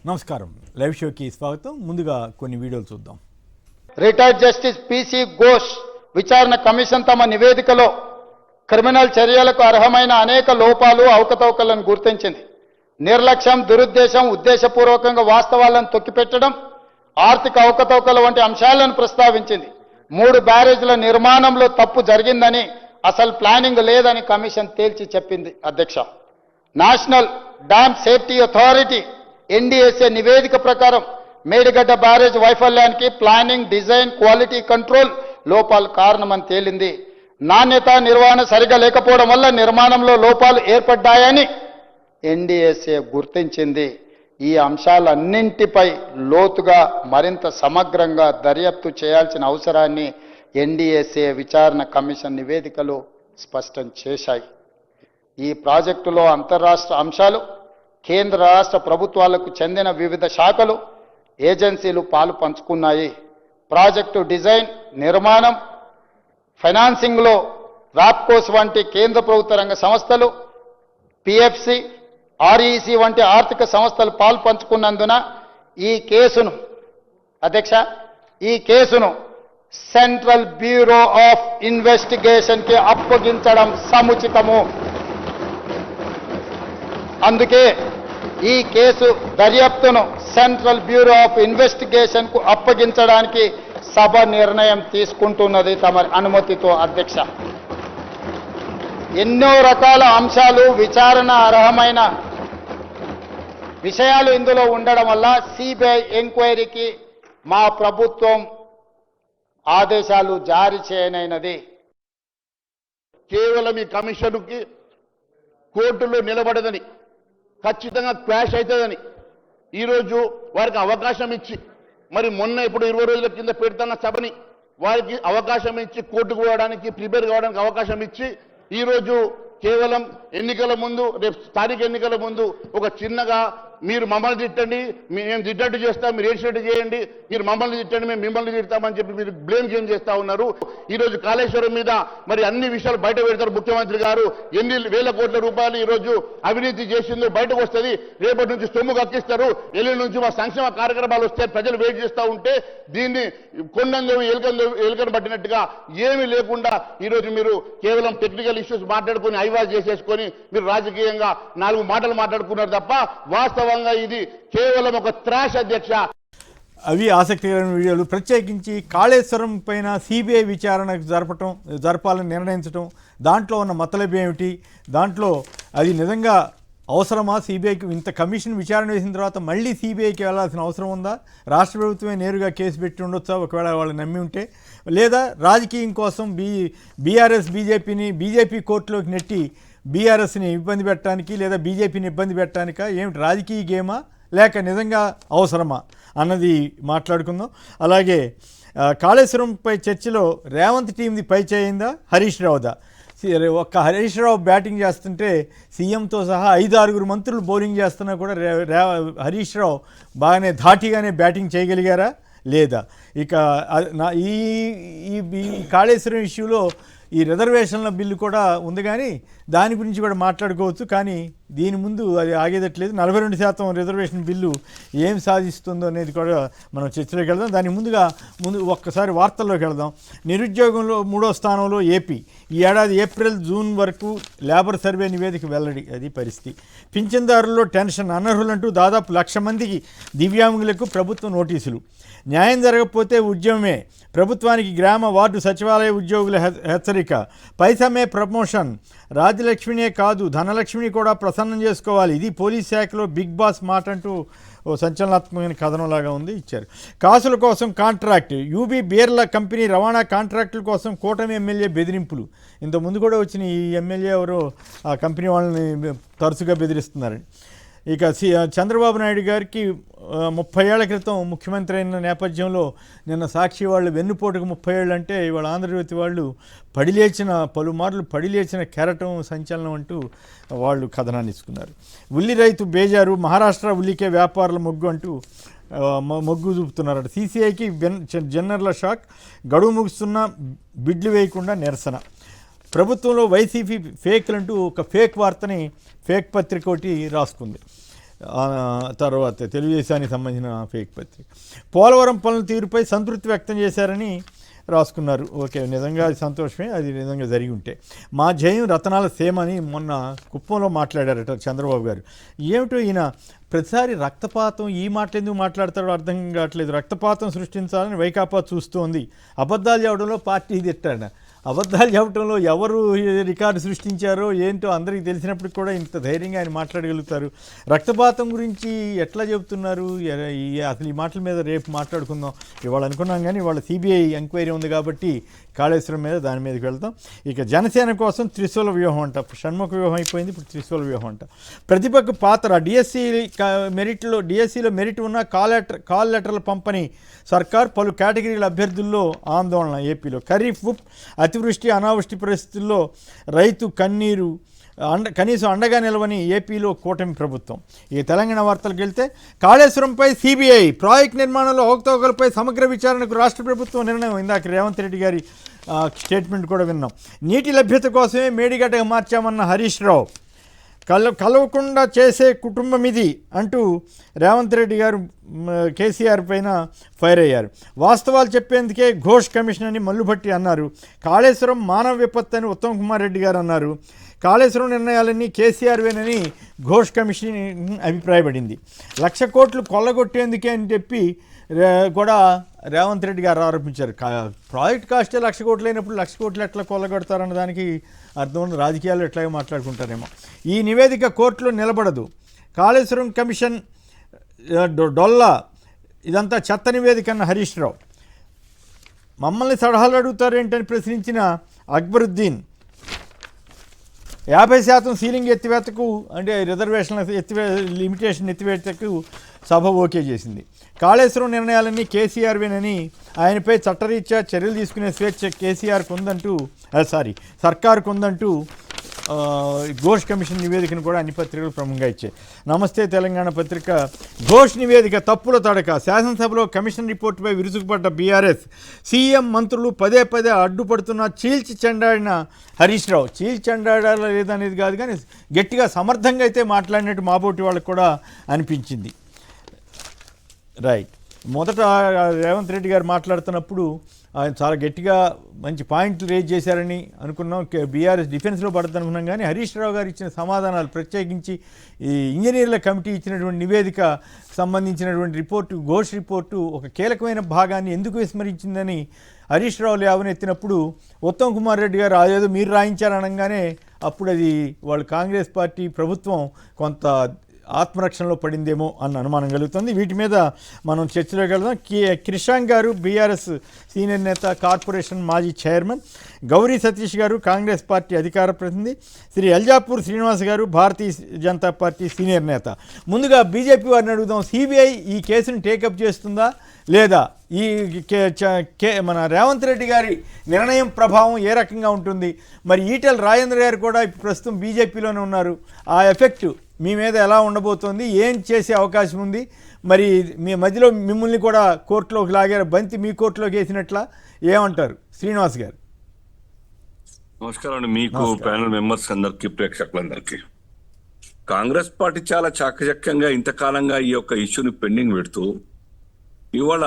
నమస్కారం, లైవ్ షోకి స్వాగతం. ముందుగా కొన్ని వీడియోలు చూద్దాం. రిటైర్డ్ జస్టిస్ పిసి ఘోష్ విచారణ కమిషన్ తమ నివేదికలో క్రిమినల్ చర్యలకు అర్హమైన అనేక లోపాలు అవకతవకలను గుర్తించింది. నిర్లక్ష్యం, దురుద్దేశం, ఉద్దేశపూర్వకంగా వాస్తవాలను తొక్కిపెట్టడం, ఆర్థిక అవకతవకల వంటి అంశాలను ప్రస్తావించింది. 3 బ్యారేజ్ల నిర్మాణంలో తప్పు జరిగిందని, అసలు ప్లానింగ్ లేదని కమిషన్ తేల్చి చెప్పింది. అధ్యక్ష, national dam safety authority NDSA నివేదిక ప్రకారం మేడిగడ్డ బ్యారేజ్ వైఫల్యానికి ప్లానింగ్, డిజైన్, క్వాలిటీ కంట్రోల్ లోపాలు కారణమని తేలింది. నాణ్యత, నిర్వహణ సరిగా లేకపోవడం వల్ల నిర్మాణంలో లోపాలు ఏర్పడ్డాయని ఎన్డీఎస్ఏ గుర్తించింది. ఈ అంశాలన్నింటిపై లోతుగా మరింత సమగ్రంగా దర్యాప్తు చేయాల్సిన అవసరాన్ని ఎన్డీఎస్ఏ విచారణ కమిషన్ నివేదికలు స్పష్టం చేశాయి. ఈ ప్రాజెక్టులో అంతర్రాష్ట్ర అంశాలు, కేంద్ర రాష్ట్ర ప్రభుత్వాలకు చెందిన వివిధ శాఖలు, ఏజెన్సీలు పాలు పంచుకున్నాయి. ప్రాజెక్టు డిజైన్, నిర్మాణం, ఫైనాన్సింగ్లో రాప్కోస్ వంటి కేంద్ర ప్రభుత్వ రంగ సంస్థలు, పిఎఫ్సి, ఆర్ఈసి వంటి ఆర్థిక సంస్థలు పాలు పంచుకున్నందున ఈ కేసును సెంట్రల్ బ్యూరో ఆఫ్ ఇన్వెస్టిగేషన్కి అప్పగించడం సముచితము. అందుకే ఈ కేసు దర్యాప్తును సెంట్రల్ బ్యూరో ఆఫ్ ఇన్వెస్టిగేషన్కు అప్పగించడానికి సభ నిర్ణయం తీసుకుంటున్నది తమ అనుమతితో. అధ్యక్ష, ఎన్నో రకాల అంశాలు, విచారణ అర్హమైన విషయాలు ఇందులో ఉండడం వల్ల సిబిఐ ఎంక్వైరీకి మా ప్రభుత్వం ఆదేశాలు జారీ చేయనైనది. కేవలం ఈ కమిషన్కి కోర్టులో నిలబడదని, ఖచ్చితంగా క్వాష్ అవుతుందని ఈరోజు వారికి అవకాశం ఇచ్చి, మరి మొన్న ఇప్పుడు 20 రోజుల కింద పెడుతున్న సభని వారికి అవకాశం ఇచ్చి కోర్టుకు పోవడానికి, ప్రిపేర్ కావడానికి అవకాశం ఇచ్చి, ఈరోజు కేవలం ఎన్నికల ముందు, రేపు స్థానిక ఎన్నికల ముందు ఒక చిన్నగా మీరు మమ్మల్ని తిట్టండి, మేము తిట్టట్టు చేస్తాం, మీరు ఏడ్చినట్టు చేయండి, మీరు మమ్మల్ని తిట్టండి, మేము మిమ్మల్ని తిడతామని చెప్పి మీరు బ్లేమ్ గేమ్ చేస్తూ ఉన్నారు. ఈరోజు కాళేశ్వరం మీద మరి అన్ని విషయాలు బయట పెడతారు ముఖ్యమంత్రి గారు. ఎన్ని వేల కోట్ల రూపాయలు ఈరోజు అవినీతి చేసిందో బయటకు వస్తుంది. రేపటి నుంచి సొమ్ము కక్కిస్తారు, ఎల్లుండి నుంచి మా సంక్షేమ కార్యక్రమాలు వస్తే ప్రజలు వెయిట్ చేస్తూ ఉంటే దీన్ని కొండందో ఎలుకను పట్టినట్టుగా ఏమీ లేకుండా ఈరోజు మీరు కేవలం టెక్నికల్ ఇష్యూస్ మాట్లాడుకుని ఐవాజ్ చేసేసుకొని మీరు రాజకీయంగా 4 మాటలు మాట్లాడుకున్నారు తప్ప వాస్తవంగా ఇది కేవలం ఒక త్రాష్. అధ్యక్ష, అవి ఆసక్తికరమైన వీడియోలు. ప్రత్యేకించి కాళేశ్వరం పైన సిబిఐ విచారణ జరపాలని నిర్ణయించడం, దాంట్లో ఉన్న మతలబు ఏమిటి, దాంట్లో అది నిజంగా అవసరమా? సిబిఐకి ఇంత కమిషన్ విచారణ వేసిన తర్వాత మళ్ళీ సిబిఐకి వెళ్లాల్సిన అవసరం ఉందా? రాష్ట్ర ప్రభుత్వమే నేరుగా కేసు పెట్టి ఉండొచ్చా ఒకవేళ వాళ్ళు నమ్మి ఉంటే? లేదా రాజకీయం కోసం బీజేపీ కోర్టులోకి నెట్టి బీఆర్ఎస్ని ఇబ్బంది పెట్టడానికి లేదా బీజేపీని ఇబ్బంది పెట్టడానికా? ఏమిటి రాజకీయ గేమా లేక నిజంగా అవసరమా అన్నది మాట్లాడుకుందాం. అలాగే కాళేశ్వరంపై చర్చలో రేవంత్ టీంది పై చేయిందా, హరీష్ రావుదా? ఒక్క హరీష్ రావు బ్యాటింగ్ చేస్తుంటే సీఎంతో సహా 5-6 మంత్రులు బౌలింగ్ చేస్తున్నా కూడా హరీష్ రావు బాగానే ధాటిగానే బ్యాటింగ్ చేయగలిగారా లేదా? ఇక ఈ కాళేశ్వరం ఇష్యూలో ఈ రిజర్వేషన్ల బిల్లు కూడా ఉంది, కానీ దాని గురించి కూడా మాట్లాడుకోవచ్చు. కానీ దీని ముందు అది ఆగేదట్లేదు. 42% రిజర్వేషన్ బిల్లు ఏం సాధిస్తుందో అనేది కూడా మనం చర్చలోకి వెళ్దాం. దాని ముందు ఒక్కసారి వార్తల్లోకి వెళ్దాం. నిరుద్యోగంలో 3వ స్థానంలో ఏపీ. ఈ ఏడాది ఏప్రిల్, జూన్ వరకు లేబర్ సర్వే నివేదిక వెల్లడి. అది పరిస్థితి. పింఛన్దారుల్లో టెన్షన్. అనర్హులంటూ దాదాపు 1,00,000 మందికి దివ్యాంగులకు ప్రభుత్వం నోటీసులు. న్యాయం జరగకపోతే ఉద్యమమే. ప్రభుత్వానికి గ్రామ, వార్డు, సచివాలయ ఉద్యోగుల హెచ్చరిక. పైసమే ప్రమోషన్. రాజ్యలక్ష్మినే కాదు, ధనలక్ష్మిని కూడా ప్రసన్నం చేసుకోవాలి. ఇది పోలీస్ శాఖలో బిగ్ బాస్ మాట అంటూ ఓ సంచలనాత్మకమైన కథనంలాగా ఉంది, ఇచ్చారు. కాసుల కోసం కాంట్రాక్ట్. యూబీ బీర్ల కంపెనీ రవాణా కాంట్రాక్టుల కోసం కూటమి ఎమ్మెల్యే బెదిరింపులు. ఇంతకుముందు కూడా వచ్చిన ఈ ఎమ్మెల్యే ఎవరో ఆ కంపెనీ వాళ్ళని తరచుగా బెదిరిస్తున్నారని. ఇక చంద్రబాబు నాయుడు గారికి 30 ఏళ్ల క్రితం ముఖ్యమంత్రి అయిన నేపథ్యంలో నిన్న సాక్షి వాళ్ళు వెన్నుపోటుకు 30 ఏళ్ళు అంటే ఇవాళ ఆంధ్రజ్యోతి వాళ్ళు పలుమార్లు పడిలేచిన కెరటం సంచలనం అంటూ వాళ్ళు కథనాన్ని ఇచ్చుకున్నారు. ఉల్లి రైతు బేజారు. మహారాష్ట్ర ఉల్లికే వ్యాపారుల మొగ్గు అంటూ మొగ్గు చూపుతున్నారట. సీసీఐకి జన్నర్ల షాక్. గడువు ముగుస్తున్న బిడ్లు వేయకుండా నిరసన. ప్రభుత్వంలో వైసీపీ ఫేక్లంటూ ఒక ఫేక్ వార్తని ఫేక్ పత్రిక ఒకటి రాసుకుంది. తర్వాత తెలుగుదేశానికి సంబంధించిన ఫేక్ పత్రిక. పోలవరం పనుల తీరుపై సంతృప్తి వ్యక్తం చేశారని రాసుకున్నారు. ఓకే, నిజంగా అది సంతోషమే, అది నిజంగా జరిగి ఉంటే. మా జయం రతనాల సేమ అని మొన్న కుప్పంలో మాట్లాడారట చంద్రబాబు గారు. ఏమిటో ఈయన ప్రతిసారి రక్తపాతం, ఈ మాటలు ఎందుకు మాట్లాడతాడో అర్థం కావట్లేదు. రక్తపాతం సృష్టించాలని వైకాపా చూస్తోంది. అబద్ధాలు చెప్పడంలో పార్టీ తిట్టాడు. అబద్ధాలు చెప్పడంలో ఎవరు రికార్డు సృష్టించారో ఏంటో అందరికీ తెలిసినప్పటికి కూడా ఇంత ధైర్యంగా ఆయన మాట్లాడగలుగుతారు. రక్తపాతం గురించి ఎట్లా చెబుతున్నారు? అసలు ఈ మాటల మీద రేపు మాట్లాడుకుందాం. ఇవాళ అనుకున్నాం కానీ ఇవాళ సిబిఐ ఎంక్వైరీ ఉంది కాబట్టి కాళేశ్వరం మీద దాని మీదకి వెళ్తాం. ఇక జనసేన కోసం త్రిశూల వ్యూహం అంట. షణ్ముఖ వ్యూహం అయిపోయింది, ఇప్పుడు త్రిశూల వ్యూహం అంట. ప్రతిభకు పాత్ర. డిఎస్సిలో మెరిట్ ఉన్న కాల్ లెటర్ల పంపని సర్కార్. పలు కేటగిరీల అభ్యర్థుల్లో ఆందోళన. ఏపీలో ఖరీఫ్ అతివృష్టి అనావృష్టి పరిస్థితుల్లో రైతు కన్నీరు. కనీసం అండగా నిలవని ఏపీలో కూటమి ప్రభుత్వం. ఈ తెలంగాణ వార్తలకు వెళ్తే కాళేశ్వరంపై సిబిఐ ప్రాజెక్ట్ నిర్మాణంలో అవకతవకలపై సమగ్ర విచారణకు రాష్ట్ర ప్రభుత్వం నిర్ణయం. ఇందాక రేవంత్ రెడ్డి గారి స్టేట్మెంట్ కూడా విన్నాం. నీటి లభ్యత కోసమే మేడిగడ్డగా మార్చామన్న హరీష్ రావు. కలవకుండా చేసే కుటుంబం ఇది అంటూ రేవంత్ రెడ్డి గారు కేసీఆర్ పైన ఫైర్ అయ్యారు. వాస్తవాలు చెప్పేందుకే ఘోష్ కమిషన్ అని మల్లుభట్టి అన్నారు. కాళేశ్వరం మానవ విపత్తు అని ఉత్తమ్ కుమార్ రెడ్డి గారు అన్నారు. కాళేశ్వరం నిర్ణయాలన్నీ కేసీఆర్వేనని ఘోష్ కమిషన్ అభిప్రాయపడింది. 1,00,000 కోట్లు కొల్లగొట్టేందుకే అని చెప్పి కూడా రేవంత్ రెడ్డి గారు ఆరోపించారు. ప్రాజెక్ట్ కాస్టే 1,00,000 కోట్లు అయినప్పుడు 1,00,000 కోట్లు ఎట్లా కొల్లగొడతారన్న దానికి అర్థం ఉన్న రాజకీయాలు ఎట్లాగో మాట్లాడుకుంటారేమో. ఈ నివేదిక కోర్టులో నిలబడదు. కాళేశ్వరం కమిషన్ డొల్లా, ఇదంతా చెత్త నివేదిక అన్న హరీష్ రావు. మమ్మల్ని సలహాలు అడుగుతారేంటని ప్రశ్నించిన అక్బరుద్దీన్. 50% సీలింగ్ ఎత్తివేతకు అంటే రిజర్వేషన్ల లిమిటేషన్ ఎత్తివేతకు సభ ఓకే చేసింది. కాళేశ్వరం నిర్ణయాలన్నీ కేసీఆర్వేనని, ఆయనపై చట్టరీత్యా చర్యలు తీసుకునే స్వేచ్ఛ సర్కారుకు ఉందంటూ ఘోష్ కమిషన్ నివేదికను కూడా అన్ని పత్రికలు ప్రముఖంగా ఇచ్చాయి. నమస్తే తెలంగాణ పత్రిక ఘోష్ నివేదిక తప్పుల తడక. శాసనసభలో కమిషన్ రిపోర్టుపై విరుచుకుపడ్డ బీఆర్ఎస్. సీఎం మంత్రులు పదే అడ్డుపడుతున్న చీల్చి చెండాడిన హరీష్ రావు. చీల్చి చెండాడాలా లేదనేది కాదు కానీ గట్టిగా సమర్థంగా అయితే మాట్లాడినట్టు మాబోటి వాళ్ళకు కూడా అనిపించింది. రైట్. మొదట రేవంత్ రెడ్డి గారు మాట్లాడుతున్నప్పుడు ఆయన చాలా గట్టిగా మంచి పాయింట్లు రేజ్ చేశారని అనుకున్నాం. బీఆర్ఎస్ డిఫెన్స్లో పడుతుంది అనుకున్నాం కానీ హరీష్ రావు గారు ఇచ్చిన సమాధానాలు, ప్రత్యేకించి ఈ ఇంజనీర్ల కమిటీ ఇచ్చినటువంటి నివేదిక సంబంధించినటువంటి రిపోర్టు, ఘోష్ రిపోర్టు ఒక కీలకమైన భాగాన్ని ఎందుకు విస్మరించిందని హరీష్ రావు లేవనెత్తినప్పుడు ఉత్తమ్ కుమార్ రెడ్డి గారు అదేదో మీరు రాయించారనగానే అప్పుడు అది వాళ్ళు కాంగ్రెస్ పార్టీ ప్రభుత్వం కొంత ఆత్మరక్షణలో పడిందేమో అన్న అనుమానం కలుగుతుంది. వీటి మీద మనం చర్చలోకి వెళ్దాం. క్రిషాంక్ గారు బీఆర్ఎస్ సీనియర్ నేత, కార్పొరేషన్ మాజీ చైర్మన్. గౌరీ సతీష్ గారు కాంగ్రెస్ పార్టీ అధికార ప్రతినిధి. శ్రీ అల్జాపూర్ శ్రీనివాస్ గారు భారతీయ జనతా పార్టీ సీనియర్ నేత. ముందుగా బీజేపీ వారిని అడుగుదాం. సిబిఐ ఈ కేసును టేకప్ చేస్తుందా లేదా? ఈ మన రేవంత్ రెడ్డి గారి నిర్ణయం ప్రభావం ఏ రకంగా ఉంటుంది? మరి ఈటెల రాజేంద్ర గారు కూడా ఇప్పుడు ప్రస్తుతం బీజేపీలోనే ఉన్నారు. ఆ ఎఫెక్ట్ మీ మీద ఎలా ఉండబోతోంది? ఏం చేసే అవకాశం ఉంది? మరి మీ మధ్యలో మిమ్మల్ని కూడా కోర్టులోకి లాగారు, బంతి మీ కోర్టులోకి వేసినట్లా, ఏమంటారు శ్రీనివాస్ గారు? నమస్కారం అండి మీకు, ప్యానల్ మెంబర్స్ అందరికి, ప్రేక్షకులందరికీ. కాంగ్రెస్ పార్టీ చాలా చాకచక్యంగా ఇంతకాలంగా ఈ యొక్క ఇష్యూని పెండింగ్ పెడుతూ ఇవాళ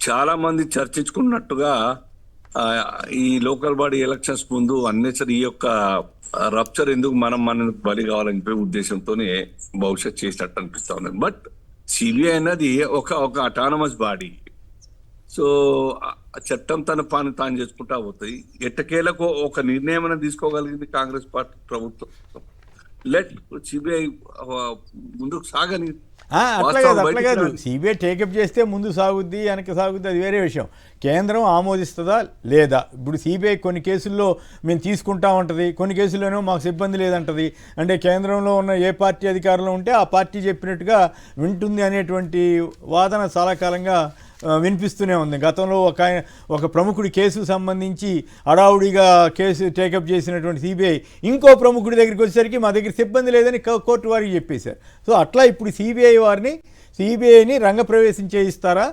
చాలా మంది చర్చించుకున్నట్టుగా ఈ లోకల్ బాడీ ఎలక్షన్స్ ముందు అన్నెసరి ఈ యొక్క రప్చర్ ఎందుకు మనం బలి కావాలని చెప్పే ఉద్దేశంతోనే భవిష్యత్ చేసినట్టు అనిపిస్తా ఉన్నది. బట్ సిబిఐ అన్నది ఒక అటానమస్ బాడీ. సో చట్టం తన పని తాను చేసుకుంటా పోతుంది. ఎట్టకేలకు ఒక నిర్ణయం అనేది తీసుకోగలిగింది కాంగ్రెస్ పార్టీ ప్రభుత్వం. లెట్ సిబిఐ ముందుకు సాగని. అట్లా కాదు, సిబిఐ టేకప్ చేస్తే ముందు సాగుద్ది, వెనక సాగుద్ది, అది వేరే విషయం. కేంద్రం ఆమోదిస్తుందా లేదా? ఇప్పుడు సిబిఐ కొన్ని కేసుల్లో మేము తీసుకుంటా ఉంటుంది, కొన్ని కేసుల్లోనూ మాకు సిబ్బంది లేదంటది. అంటే కేంద్రంలో ఉన్న ఏ పార్టీ అధికారంలో ఉంటే ఆ పార్టీ చెప్పినట్టుగా వింటుంది అనేటువంటి వాదన చాలా కాలంగా వినిపిస్తూనే ఉంది. గతంలో ఒక ప్రముఖుడి కేసుకు సంబంధించి హడావుడిగా కేసు టేకప్ చేసినటువంటి సిబిఐ ఇంకో ప్రముఖుడి దగ్గరికి వచ్చేసరికి మా దగ్గర సిబ్బంది లేదని కోర్టు వారికి చెప్పేశారు. సో అట్లా ఇప్పుడు సిబిఐని రంగప్రవేశం చేయిస్తారా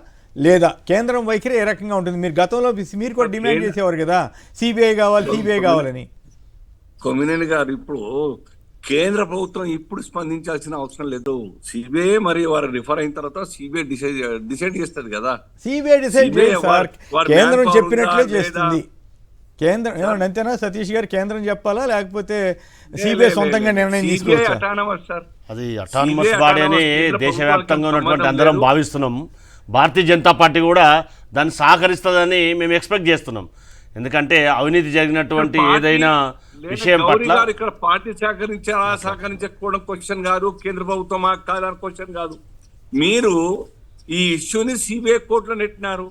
లేదా? కేంద్రం వైఖరి ఏ రకంగా ఉంటుంది? మీరు గతంలో మీరు కూడా డిమాండ్ చేసేవారు కదా, సిబిఐ కావాలని. కొమ్మినేని గారు, ఇప్పుడు కేంద్ర ప్రభుత్వం ఇప్పుడు స్పందించాల్సిన అవసరం లేదు. సిబిఐ మరి వారు రిఫర్ అయిన తర్వాత సిబిఐ డిసైడ్ చేస్తుంది కదా. సిబిఐ డిసైడ్ CBI చేయదు సార్, వారి కేంద్రం manpower చెప్పినట్లే ఉందా చేస్తుంది. కేంద్రం ఏమన్నా అంతేనా సతీష్ గారు? కేంద్రం చెప్పాలా లేకపోతే సిబిఐ సొంతంగా నిర్ణయం తీసుకోవచ్చా? అటానమస్ సార్, అది అటానమస్ CBI బాడీ అని కేంద్ర దేశవ్యాప్తంగా ప్రభుత్వానికి ఉన్నటువంటి సంబంధం అందరం లేదు. భావిస్తున్నాం. భారతీయ జనతా పార్టీ కూడా దాన్ని సహకరిస్తుందని మేము ఎక్స్పెక్ట్ చేస్తున్నాం. ఎందుకంటే అవినీతి జరిగినటువంటి ఏదైనా విషయం గౌరీ పట్ల గారు ఇక్కడ పార్టీ సహకరించారా సహకరించకపోవడం క్వశ్చన్ కాదు, కేంద్ర ప్రభుత్వమా కాదని క్వశ్చన్ కాదు. మీరు ఈ ఇష్యూని సిబిఐ కోర్టులో నెట్టినారు,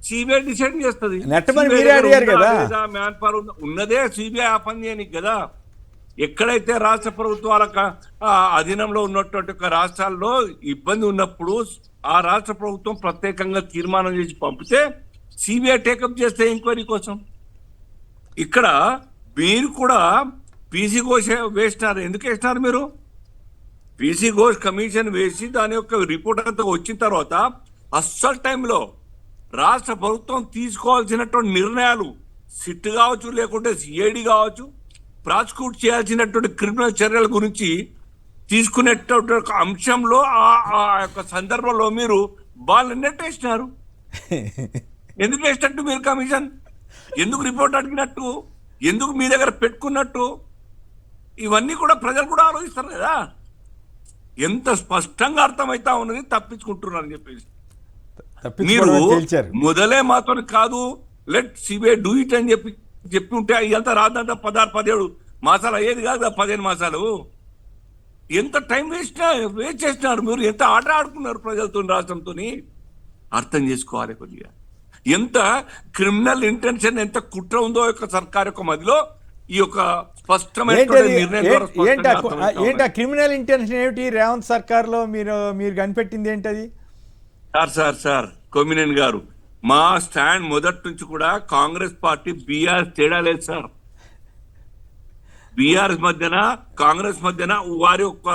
సిబిఐ డిసైడ్ చేస్తుంది. నెట్టమని మీరే అడిగారు కదా. మ్యాన్ పవర్ ఉన్నదే సిబిఐ ఆ పని చేయనికి కదా. ఎక్కడైతే రాష్ట్ర ప్రభుత్వాల అధీనంలో ఉన్నటువంటి ఒక రాష్ట్రాల్లో ఇబ్బంది ఉన్నప్పుడు ఆ రాష్ట్ర ప్రభుత్వం ప్రత్యేకంగా తీర్మానం చేసి పంపితే సిబిఐ టేకప్ చేస్తే ఎంక్వైరీ కోసం. ఇక్కడ మీరు కూడా పీసీ ఘోష్ వేసినారు. ఎందుకు వేసినారు మీరు? పీసీ ఘోష్ కమిషన్ వేసి దాని యొక్క రిపోర్ట్ అంతా వచ్చిన తర్వాత అస్సలు టైంలో రాష్ట్ర ప్రభుత్వం తీసుకోవాల్సినటువంటి నిర్ణయాలు సిట్ కావచ్చు, లేకుంటే సిఐడి కావచ్చు, ప్రాసిక్యూట్ చేయాల్సినటువంటి క్రిమినల్ చర్యల గురించి తీసుకునేటువంటి ఒక అంశంలో ఆ యొక్క సందర్భంలో మీరు బాల్ నెట్టేసినారు. ఎందుకు వేసినట్టు మీరు కమిషన్? ఎందుకు రిపోర్ట్ అడిగినట్టు? ఎందుకు మీ దగ్గర పెట్టుకున్నట్టు? ఇవన్నీ కూడా ప్రజలు కూడా ఆలోచిస్తారు కదా. ఎంత స్పష్టంగా అర్థమైతా ఉన్నది తప్పించుకుంటున్నారని చెప్పేసి. మీరు మొదలే మాతో కాదు లెట్ సిబిఐ డూ ఇట్ అని చెప్పి ఉంటే ఇదంతా రాదంతా 16-17 మాసాలు అయ్యేది కాదు, 15 మాసాలు. ఎంత టైం వేస్ట్ చేసినారు మీరు, ఎంత ఆట ఆడుకున్నారు ప్రజలతో, రాష్ట్రంతో. అర్థం చేసుకోవాలి కొద్దిగా. ఎంత క్రిమినల్ ఇంటెన్షన్, ఎంత కుట్ర ఉందో యొక్క సర్కార్ యొక్క మధ్యలో ఈ యొక్క స్పష్టమైన ఏంటి క్రిమినల్ ఇంటెన్షన్ ఏమిటి రేవంత్ సర్కార్ లో మీరు కనిపెట్టింది ఏంటది? సార్ కొమ్మినేని గారు, మా స్టాండ్ మొదటి నుంచి కూడా కాంగ్రెస్ పార్టీ బీఆర్ఎస్ తేడా లేదు సార్. బీఆర్ఎస్ మధ్యన కాంగ్రెస్ మధ్యన వారి యొక్క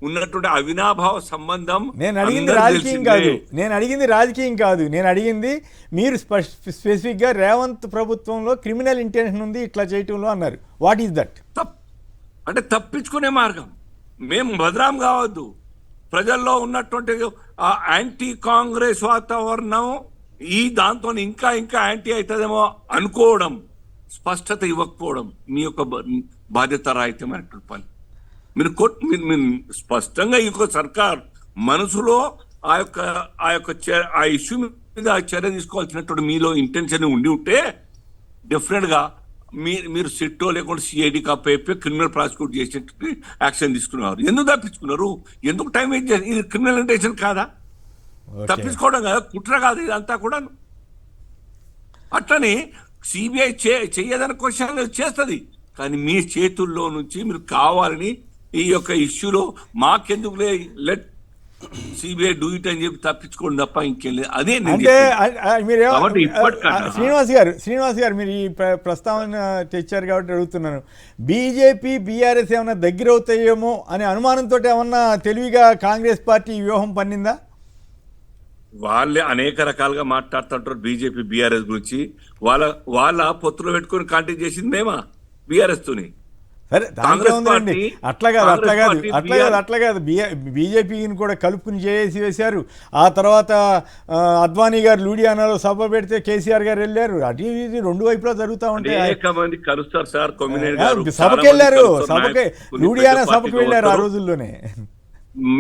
ఉన్నటువంటి అవినాభావ సంబంధం. నేను అడిగింది రాజకీయం కాదు, నేను అడిగింది మీరు స్పెసిఫిక్ గా రేవంత్ ప్రభుత్వంలో క్రిమినల్ ఇంటెన్షన్ ఉంది ఇట్లా చేయటంలో అన్నారు. What is that? అంటే తప్పించుకునే మార్గం. మేము బదనాం కావద్దు. ప్రజల్లో ఉన్నటువంటి ఆ యాంటీ కాంగ్రెస్ వాతావరణం ఈ దాంతో ఇంకా యాంటీ అవుతుందేమో అనుకోవడం, స్పష్టత ఇవ్వకపోవడం మీ యొక్క బాధ్యత రాహిత్యమైనటువంటి పని. మీరు స్పష్టంగా ఈ యొక్క సర్కార్ మనసులో ఆ ఇష్యూ మీద చర్య తీసుకోవాల్సినటువంటి మీలో ఇంటెన్షన్ ఉండి ఉంటే డెఫినెట్ గా మీరు సిట్టో లేకుంటే సిఐడి కప్పైపోయి క్రిమినల్ ప్రాసిక్యూట్ చేసేటట్టు యాక్షన్ తీసుకున్నారు. ఎందుకు తప్పించుకున్నారు? ఎందుకు టైం వేస్ట్ చేసి? ఇది క్రిమినల్ ఇంటెన్షన్ కాదా? తప్పించుకోవడం కదా, కుట్ర కాదు ఇదంతా కూడా. అట్లని సిబిఐ చెయ్యదని క్వశ్చన్ చేస్తుంది, కానీ మీ చేతుల్లో నుంచి మీరు కావాలని ఈ యొక్క ఇష్యూలో మాకెందుకు లెట్ సిబిఐ డూ ఇట్ అని చెప్పి తప్పించుకోండి తప్ప ఇంకేం లేదు. అదే శ్రీనివాస్ గారు మీరు ఈ ప్రస్తావన తెచ్చారు కాబట్టి అడుగుతున్నాను. బీజేపీ బీఆర్ఎస్ ఏమన్నా దగ్గర అవుతాయేమో అనే అనుమానంతో ఏమన్నా తెలివిగా కాంగ్రెస్ పార్టీ వ్యూహం పన్నిందా? వాళ్ళే అనేక రకాలుగా మాట్లాడుతుంటారు బీజేపీ బీఆర్ఎస్ గురించి. వాళ్ళ పొత్తులో పెట్టుకుని కాంటాక్ట్ చేసింది మేమా బీఆర్ఎస్ తోని? సరే దాంట్లో అట్లా కాదు బీజేపీని కూడా కలుపుకుని చేసి వేశారు. ఆ తర్వాత అద్వానీ గారు లూడియానాలో సభ పెడితే కేసీఆర్ గారు వెళ్ళారు. అటు ఇది రెండు వైపులా జరుగుతూ ఉంటాయి. కలుస్తారు సార్, సభకి వెళ్ళారు, లూడియానా సభకి వెళ్ళారు ఆ రోజుల్లోనే.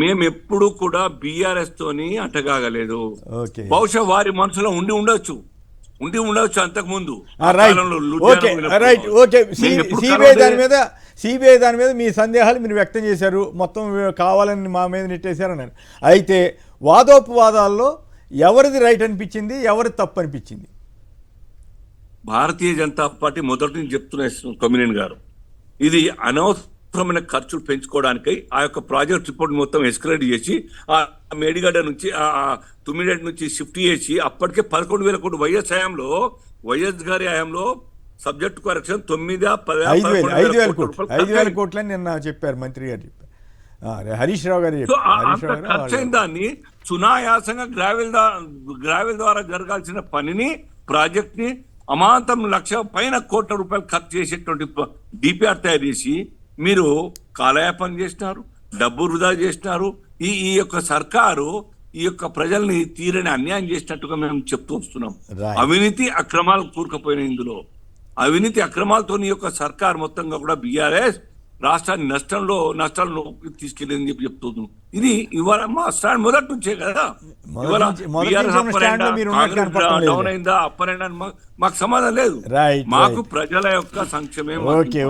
మేము ఎప్పుడు కూడా బీఆర్ఎస్ తోని అంటగాగలేదు. బహుశా వారి మనసులో ఉండి ఉండొచ్చు అంతకు ముందు. సిబిఐ దాని మీద మీ సందేహాలు మీరు వ్యక్తం చేశారు, మొత్తం కావాలని మా మీద నెట్టేశారు అన్నారు. అయితే వాదోపవాదాల్లో ఎవరిది రైట్ అనిపించింది, ఎవరిది తప్పు అనిపించింది? భారతీయ జనతా పార్టీ మొదటి నుంచి చెప్తున్న కొమ్మినేని గారు, ఇది అనవసరమైన ఖర్చులు పెంచుకోవడానికి ఆ యొక్క ప్రాజెక్ట్ రిపోర్ట్ మొత్తం ఎస్కలేట్ చేసి ఆ మేడిగడ్డ నుంచి తుమ్మిడెడ్ నుంచి షిఫ్ట్ చేసి అప్పటికే 11,000 కోట్లు వైఎస్ గారి హయాంలో సబ్జెక్ట్ కరెక్షన్ 5,000 కోట్లని నిన్న చెప్పారు, మంత్రి గారు చెప్పారు, హరీష్ రావు గారు చెప్పారు. ఖర్చు అయిన దాన్ని సునాయాసంగా గ్రావెల్ ద్వారా జరగాల్సిన పనిని, ప్రాజెక్ట్ ని అమాంతం 1,00,000 పైన కోట్ల రూపాయలు ఖర్చు చేసేటువంటి డిపిఆర్ తయారు చేసి మీరు కాలయాపన చేసినారు, డబ్బు వృధా చేసినారు. ఈ యొక్క సర్కారు ఈ యొక్క ప్రజల్ని తీరని అన్యాయం చేసినట్టుగా మేము చెప్తూ వస్తున్నాం. Right. అవినీతి అక్రమాలు కూరుకుపోయిన ఇందులో అవినీతి అక్రమాలతో ఈ యొక్క సర్కార్ మొత్తంగా కూడా బీఆర్ఎస్ రాష్ట్రాన్ని నష్టాలను తీసుకెళ్ళని చెప్పి చెప్తున్నాం. ఇది ఇవాళ మా స్టాండ్ మొదటి నుంచే కదా. ఇవాళ మొదటి నుంచి ఉన్న స్టాండ్ లో మీరు ఉన్నట్టు కనపడటం లేదు. డౌన్ అయిందా అప్ అయిందా అని మాకు సమాధానం లేదు. Right, మాకు right. ప్రజల యొక్క సంక్షేమం. ఓకే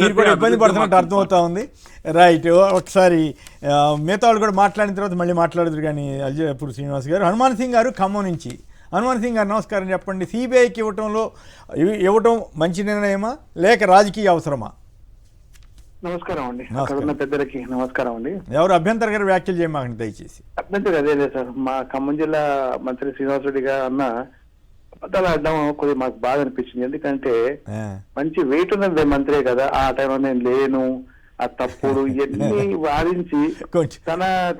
మీరు కూడా ఇబ్బంది పడుతున్నట్టు అర్థమవుతా ఉంది. రైట్, ఒకసారి మిగతా వాళ్ళు కూడా మాట్లాడిన తర్వాత మళ్ళీ మాట్లాడదురు. కానీ అల్జాపూర్ శ్రీనివాస్ గారు, హనుమాన్ సింగ్ గారు ఖమ్మం నుంచి. హనుమాన్ సింగ్ గారు నమస్కారం. చెప్పండి, సిబిఐకి ఇవ్వటం మంచి నిర్ణయమా లేక రాజకీయ అవసరమా? నమస్కారం అండి. అక్కడ ఉన్న పెద్దలకి నమస్కారం అండి. ఎవరు అభ్యంతరకర వ్యాఖ్యలు చేయమాకండి దయచేసి. అభ్యంతరం అదే లేదు సార్. మా ఖమ్మం జిల్లా మంత్రి శ్రీనివాస్ రెడ్డి గారు అన్న అబద్ధాలు ఆడడం కొద్దిగా మాకు బాగా అనిపించింది. ఎందుకంటే మంచి వెయిట్ ఉన్నది మంత్రే కదా, ఆ టైంలో నేను లేను, ఆ తప్పుడు ఇవన్నీ వాదించి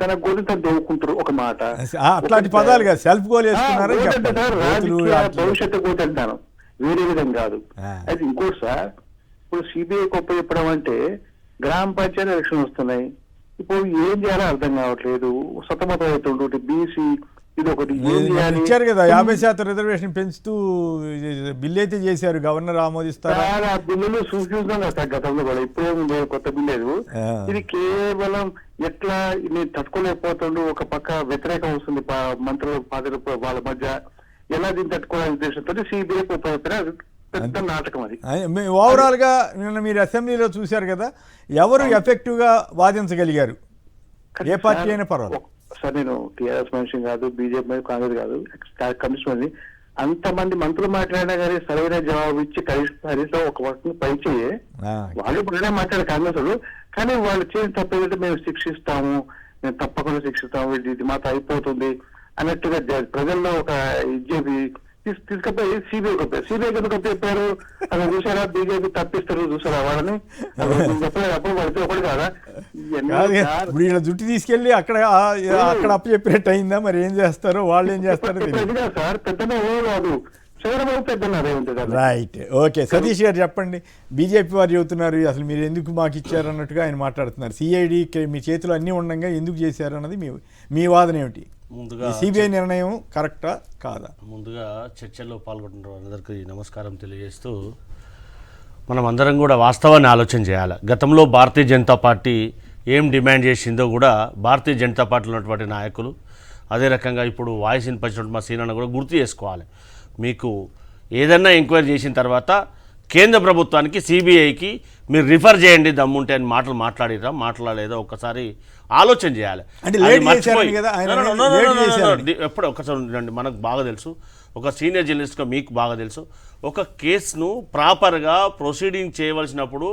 తన గోలు తను దోవుకుంటారు. ఒక మాట అట్లాంటి పదాలు కాదు, సెల్ఫ్ గోల్ వేసుకున్నారు. భవిష్యత్తు గోటు అంటాను, వేరే విధంగా కాదు. అయితే ఇంకోటి సార్, ఇప్పుడు సిబిఐ గొప్ప చెప్పడం అంటే గ్రామ పంచాయతీ ఎలక్షన్ వస్తున్నాయి, ఇప్పుడు ఏం చేయాలో అర్థం కావట్లేదు, సతమతం అవుతుండే బీసీ ఇది ఒకటి ఏం చేయాలి. ఇచ్చారు కదా 50% రిజర్వేషన్ పెంచుతూ బిల్లు అయితే చేశారు, గవర్నర్ ఆమోదిస్తారు. ఆ బిల్లులు చూస్తున్నాం కదా గతంలో కూడా, ఇప్పుడేం కొత్త బిల్లు లేదు. ఇది కేవలం ఎట్లా నేను తట్టుకోలేకపోతుండు, ఒక పక్క వ్యతిరేకం వస్తుంది మంత్రులు పాత్రలు వాళ్ళ మధ్య, ఎలా దీన్ని తట్టుకోవాలనే ఉద్దేశంతో సిబిఐ పెద్ద నాటకం అది. ఓవరాల్ గా నిన్న మీరు అసెంబ్లీలో చూశారు కదా, ఎవరు ఎఫెక్టివ్ గా వాదించగలిగారు? ఏ పార్టీ అయినా పర్వాలేదు సార్. నేను టీఆర్ఎస్ మనిషి కాదు, బీజేపీ కాంగ్రెస్ కాదు, కమిషన్ అంతమంది మంత్రులు మాట్లాడినా కానీ సరైన జవాబు ఇచ్చి కనీసం ఒక వర్షం పైచేయే వాళ్ళు ఇప్పుడైనా మాట్లాడే కాంగ్రెస్ వాళ్ళు. కానీ వాళ్ళు చేసిన తప్పేంటే మేము శిక్షిస్తాము, మేము తప్పకుండా శిక్షిస్తాము, ఇది మాత్రం అయిపోతుంది అన్నట్టుగా ప్రజల్లో ఒక ఇది తీసుకపోయి సిబిఐ ఎందుకు చెప్పారు అలా చూసారా, బీజేపీ తప్పిస్తారు చూసారా వాళ్ళని చెప్పలేదు. అప్పుడు పడితే ఒకటి కాదా, ఇప్పుడు ఇలా జుట్టు తీసుకెళ్లి అక్కడ అప్పు చెప్పినట్టు అయిందా? మరి ఏం చేస్తారో వాళ్ళు ఏం చేస్తారో తెలియదు సార్. పెద్దనే ఏం కాదు, చంద్రబాబు పెద్దన్నారు ఏముంటుంది. Right, okay. సతీష్ గారు చెప్పండి, బీజేపీ వారు చెబుతున్నారు అసలు మీరు ఎందుకు మాకు ఇచ్చారు అన్నట్టుగా ఆయన మాట్లాడుతున్నారు. సిఐడి మీ చేతిలో అన్నీ ఉండగా ఎందుకు చేశారు అన్నది మీ వాదన ఏమిటి? ముందుగా సిబిఐ నిర్ణయం కరెక్టా కాదా? ముందుగా చర్చల్లో పాల్గొంటున్న అందరికీ నమస్కారం తెలియజేస్తూ, మనం అందరం కూడా వాస్తవాన్ని ఆలోచన చేయాలి. గతంలో భారతీయ జనతా పార్టీ ఏం డిమాండ్ చేసిందో కూడా భారతీయ జనతా పార్టీలో ఉన్నటువంటి నాయకులు, అదే రకంగా ఇప్పుడు వాయిస్ వినిపించినటువంటి మా సీనన్న కూడా గుర్తు చేసుకోవాలి. మీకు ఏదన్నా ఎంక్వైరీ చేసిన తర్వాత కేంద్ర ప్రభుత్వానికి సిబిఐకి మీరు రిఫర్ చేయండి దమ్ముంటే అని మాట్లాడిరా మాట్లాడలేదో ఒక్కసారి ఆలోచన చేయాలి. ఎప్పుడు ఒక్కసారి ఉండండి, మనకు బాగా తెలుసు, ఒక సీనియర్ జర్నలిస్ట్గా మీకు బాగా తెలుసు, ఒక కేసును ప్రాపర్గా ప్రొసీడింగ్ చేయవలసినప్పుడు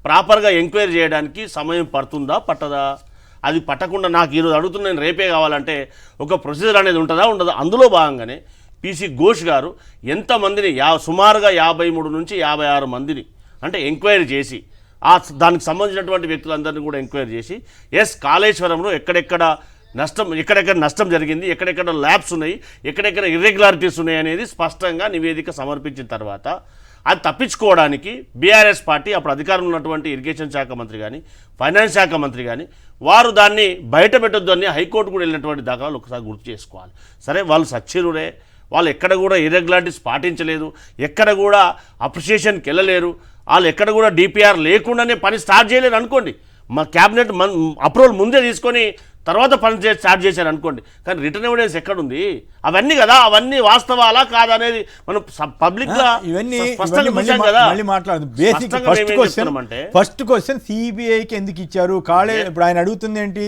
ప్రాపర్గా ఎంక్వైరీ చేయడానికి సమయం పడుతుందా పట్టదా? అది పట్టకుండా నాకు ఈరోజు అడుగుతున్న నేను రేపే కావాలంటే ఒక ప్రొసీజర్ అనేది ఉంటుందా ఉండదా? అందులో భాగంగానే పీసీ ఘోష్ గారు ఎంతమందిని సుమారుగా 53 నుంచి 56 మందిని అంటే ఎంక్వైరీ చేసి దానికి సంబంధించినటువంటి వ్యక్తులందరినీ కూడా ఎంక్వైరీ చేసి కాళేశ్వరంలో ఎక్కడెక్కడ నష్టం జరిగింది, ఎక్కడెక్కడ ల్యాబ్స్ ఉన్నాయి, ఎక్కడెక్కడ ఇర్రెగ్యులారిటీస్ ఉన్నాయి అనేది స్పష్టంగా నివేదిక సమర్పించిన తర్వాత అది తప్పించుకోవడానికి బీఆర్ఎస్ పార్టీ అప్పుడు అధికారంలో ఉన్నటువంటి ఇరిగేషన్ శాఖ మంత్రి కానీ ఫైనాన్స్ శాఖ మంత్రి కానీ వారు దాన్ని బయట పెట్టొద్దు అని హైకోర్టు కూడా వెళ్ళినటువంటి దాఖలాలు ఒకసారి గుర్తు చేసుకోవాలి. సరే, వాళ్ళు సచ్చిరుడే, వాళ్ళు ఎక్కడ కూడా ఇర్రెగ్యులారిటీస్ పాటించలేదు, ఎక్కడ కూడా అప్రిషియేషన్కి వెళ్ళలేరు, వాళ్ళు ఎక్కడ కూడా డిపిఆర్ లేకుండానే పని స్టార్ట్ చేయలేరు అనుకోండి. మా క్యాబినెట్ అప్రూవల్ ముందే తీసుకొని తర్వాత పని స్టార్ట్ చేశారు అనుకోండి. కానీ రిటర్న్ ఎవిడెన్స్ ఎక్కడుంది? అవన్నీ కదా, అవన్నీ వాస్తవాలా కాదా అనేది మనం పబ్లిక్గా ఫస్ట్ క్వశ్చన్ సిబిఐకి ఎందుకు ఇచ్చారు? ఇప్పుడు ఆయన అడుగుతుంది ఏంటి,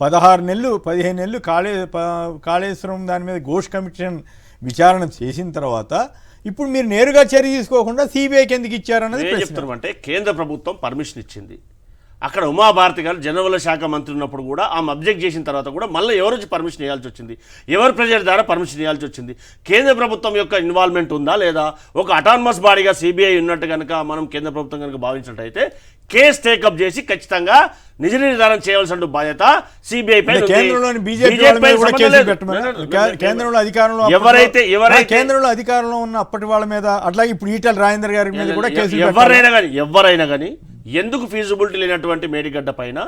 15 నెలలు కాళేశ్వరం దాని మీద ఘోష్ కమిషన్ విచారణ చేసిన తర్వాత ఇప్పుడు మీరు నేరుగా చర్య తీసుకోకుండా సిబిఐకి ఎందుకు ఇచ్చారన్నది చెప్తున్నామంటే, కేంద్ర ప్రభుత్వం పర్మిషన్ ఇచ్చింది. అక్కడ ఉమాభారతి గారు జనవల శాఖ మంత్రి ఉన్నప్పుడు కూడా ఆమె అబ్జెక్ట్ చేసిన తర్వాత కూడా మళ్ళీ ఎవరు వచ్చి పర్మిషన్ ఇవ్వాల్సి వచ్చింది? ఎవరి ప్రెజర్ ద్వారా పర్మిషన్ ఇవ్వాల్సి వచ్చింది? కేంద్ర ప్రభుత్వం యొక్క ఇన్వాల్వ్మెంట్ ఉందా లేదా? ఒక అటానమస్ బాడీగా సిబిఐ ఉన్నట్టు కనుక మనం కేంద్ర ప్రభుత్వం కనుక భావించినట్టయితే కేసు టేకప్ చేసి ఖచ్చితంగా నిజ నిర్ధారణ చేయవలసిన బాధ్యత సిబిఐ పై. కేంద్రంలో అధికారంలో ఉన్న అప్పటి వాళ్ళ మీద, అట్లాగే ఇప్పుడు ఈటల రాజేందర్ గారి మీద కూడా కేసు ఎవరైనా కానీ ఎందుకు ఫీజిబిలిటీ లేనటువంటి మేడిగడ్డ పైన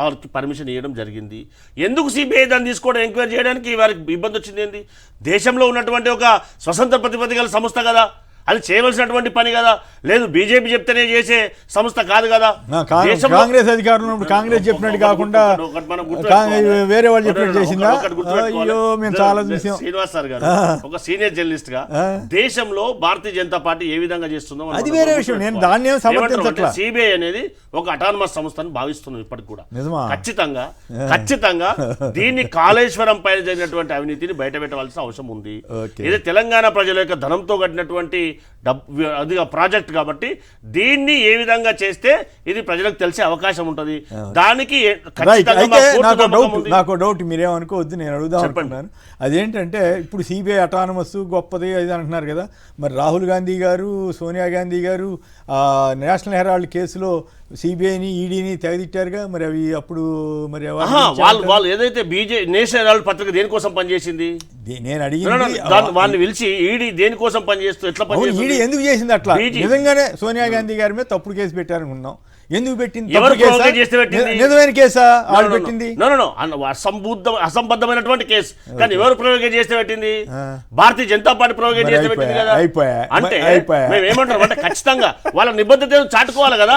వారికి పర్మిషన్ ఇవ్వడం జరిగింది? ఎందుకు సిబిఐ దాన్ని తీసుకోవడం ఎంక్వైరీ చేయడానికి వారికి ఇబ్బంది వచ్చింది ఏంది? దేశంలో ఉన్నటువంటి ఒక స్వతంత్ర ప్రతిపత్తి గల సంస్థ కదా, అది చేయవలసినటువంటి పని కదా. లేదు బీజేపీ చెప్తేనే చేసే సంస్థ కాదు కదా. కాంగ్రెస్ అధికారంలో ఉన్నప్పుడు కాంగ్రెస్ చెప్పినట్టు కాకుండా వేరే వాళ్ళు చెప్పినట్టు చేసిందా? అయ్యో మేము చాలా చూసాం. శ్రీనివాస్ సార్ గారు ఒక సీనియర్ జర్నలిస్ట్ గా దేశంలో భారతీయ జనతా పార్టీ ఏ విధంగా చేస్తుందో అది వేరే విషయం. నేను దాన్ని సమర్థించట్లా. సిబిఐ అనేది ఒక అటానమస్ సంస్థను భావిస్తున్నాం ఇప్పటికి కూడా. ఖచ్చితంగా దీన్ని కాళేశ్వరం పైన జరిగినటువంటి అవినీతిని బయట పెట్టవలసిన అవసరం ఉంది. ఇది తెలంగాణ ప్రజల యొక్క ధనంతో కట్టినటువంటి అది ప్రాజెక్ట్ కాబట్టి దీన్ని ఏ విధంగా చేస్తే ఇది ప్రజలకు తెలిసే అవకాశం ఉంటుంది. దానికి నాకు డౌట్, మీరేమనుకోవద్దు, నేను అడుగుదాం అనుకుంటున్నాను. అదేంటంటే ఇప్పుడు సిబిఐ అటానమస్ గొప్పది అది అంటున్నారు కదా, మరి రాహుల్ గాంధీ గారు, సోనియా గాంధీ గారు నేషనల్ హెరాల్డ్ కేసులో సిబిఐని ఈడీని తెగదిట్టారుగా, మరి అవి అప్పుడు మరి వాళ్ళు ఏదైతే నేషనల్ హెరాల్డ్ పత్రిక దేనికోసం పనిచేసింది నేను అడిగింది, వాళ్ళని పిలిచి ఈడీ దేనికోసం పనిచేస్తూ ఎట్లా పనిచేస్తుంది, ఈడీ ఎందుకు చేసింది అట్లా? నిజంగానే సోనియా గాంధీ గారి మీద తప్పుడు కేసు పెట్టారనుకున్నాం. ఎందుకు పెట్టింది? నిజమైన కేసా వాళ్ళు పెట్టింది? అసంబద్ధమైనటువంటి కేసు. కానీ ఎవరు ప్రొవోకేట్ చేస్తే పెట్టింది? భారతీయ జనతా పార్టీ ప్రొవోకేట్ చేస్తే పెట్టింది కదా. అంటే మేము ఏమంటాం అంటే ఖచ్చితంగా వాళ్ళ నిబద్ధతను చాటుకోవాలి కదా.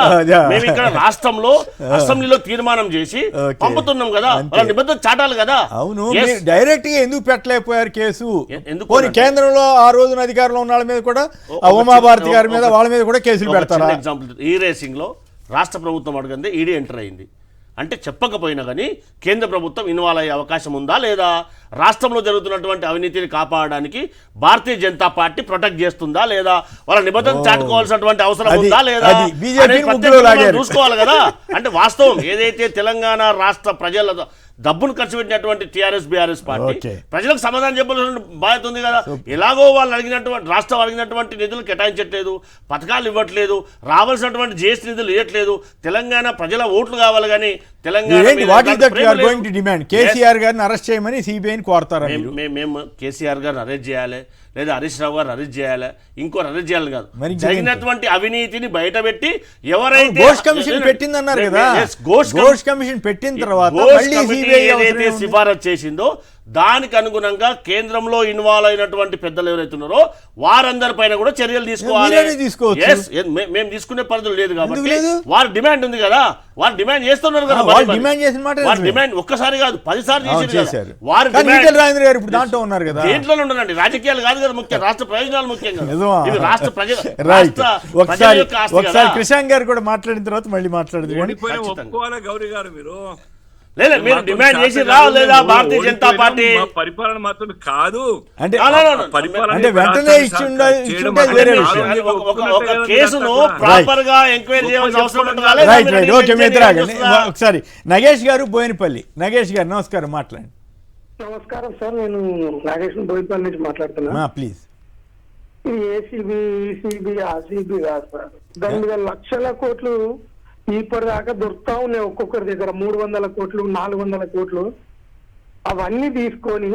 మేము ఇక్కడ రాష్ట్రంలో అసెంబ్లీలో తీర్మానం చేసి పంపుతున్నాం కదా, వాళ్ళ నిబద్ధత చాటాలి కదా. అవును, డైరెక్ట్ గా ఎందుకు పెట్టలేకపోయారు కేసు? కేంద్రంలో ఆ రోజున అధికారంలో ఉన్న వాళ్ళ మీద కూడా, ఉమాభారతి గారి మీద, వాళ్ళ మీద కూడా కేసులు పెడతారు. ఎగ్జాంపుల్, ఈ రేసింగ్ లో రాష్ట్ర ప్రభుత్వం అడగందే ఈడీ ఎంటర్ అయింది అంటే చెప్పకపోయినా కానీ కేంద్ర ప్రభుత్వం ఇన్వాల్వ్ అయ్యే అవకాశం ఉందా లేదా? రాష్ట్రంలో జరుగుతున్నటువంటి అవినీతిని కాపాడడానికి భారతీయ జనతా పార్టీ ప్రొటెక్ట్ చేస్తుందా లేదా? వాళ్ళ నిబంధనలు చాటుకోవాల్సినటువంటి అవసరం ఉందా లేదా చూసుకోవాలి కదా. అంటే వాస్తవం ఏదైతే తెలంగాణ రాష్ట్ర ప్రజల డబ్బును ఖర్చు పెట్టినటువంటి టీఆర్ఎస్ బీఆర్ఎస్ పార్టీ ప్రజలకు సమాధానం చెప్పాల్సిన బాధ్యత ఉంది కదా. ఎలాగో వాళ్ళు అడిగినటువంటి రాష్ట్రం అడిగినటువంటి నిధులు కేటాయించట్లేదు, పథకాలు ఇవ్వట్లేదు, రావాల్సినటువంటి జిఎస్టీ నిధులు ఇవ్వట్లేదు. తెలంగాణ ప్రజల ఓట్లు కావాలి కానీ కేసీఆర్ గారిని అరెస్ట్ చేయమని సిబిఐని కోరతారు. మేము కేసీఆర్ గారిని అరెస్ట్ చేయాలి లేదా హరీష్ రావు గారు అరెస్ట్ చేయాలి, ఇంకోరు అరెస్ట్ చేయాలి కాదు. జరిగినటువంటి అవినీతిని బయటపెట్టి ఎవరైతే ఘోష్ కమిషన్ పెట్టిందన్నారు కదా, ఘోష్ కమిషన్ పెట్టిన తర్వాత ఏదైతే సిఫారసు చేసిందో దానికి అనుగుణంగా కేంద్రంలో ఇన్వాల్వ్ అయినటువంటి పెద్దలు ఎవరైతే ఉన్నారో వారందరి పైన కూడా చర్యలు తీసుకోవాలి. మేము తీసుకునే పరిధులు లేదు కాబట్టి వారి డిమాండ్ ఉంది కదా, వారు డిమాండ్ చేస్తున్నారు కదా. వారి డిమాండ్ ఒక్కసారి కాదు 10 సార్లు చేశారు. వారి దేంట్లో ఉండదండి, రాజకీయాలు కాదు కదా ముఖ్యం, రాష్ట్ర ప్రయోజనాలు ముఖ్యంగా. ఇవి రాష్ట్ర ప్రజల కృష్ణ గారు కూడా మాట్లాడిన తర్వాత మళ్ళీ మాట్లాడుతుంది. గౌరీ గారు మీరు మీరు డిమాండ్ చేసి రావు లేదా భారతీయ జనతా పార్టీ పరిపాలన మాత్రమే కాదు అంటే వెంటనే కేసును ప్రాపర్ గా ఎంక్వైరీ చేయాల్సిన అవసరం. ఒకసారి నగేష్ గారు బోయినపల్లి. నగేష్ గారు నమస్కారం, మాట్లాడండి. నమస్కారం సార్, నేను నాగేష్ బోయినపల్లి నుంచి మాట్లాడుతున్నా. ప్లీజ్. ఏసీబీ, ఈసీబీ, ఆర్సీబీ కాదు సార్, దాని మీద లక్షల కోట్లు ఇప్పటిదాకా దొరుకుతా ఉన్నాయి. ఒక్కొక్కరి దగ్గర 300 కోట్లు, 400 కోట్లు, అవన్నీ తీసుకొని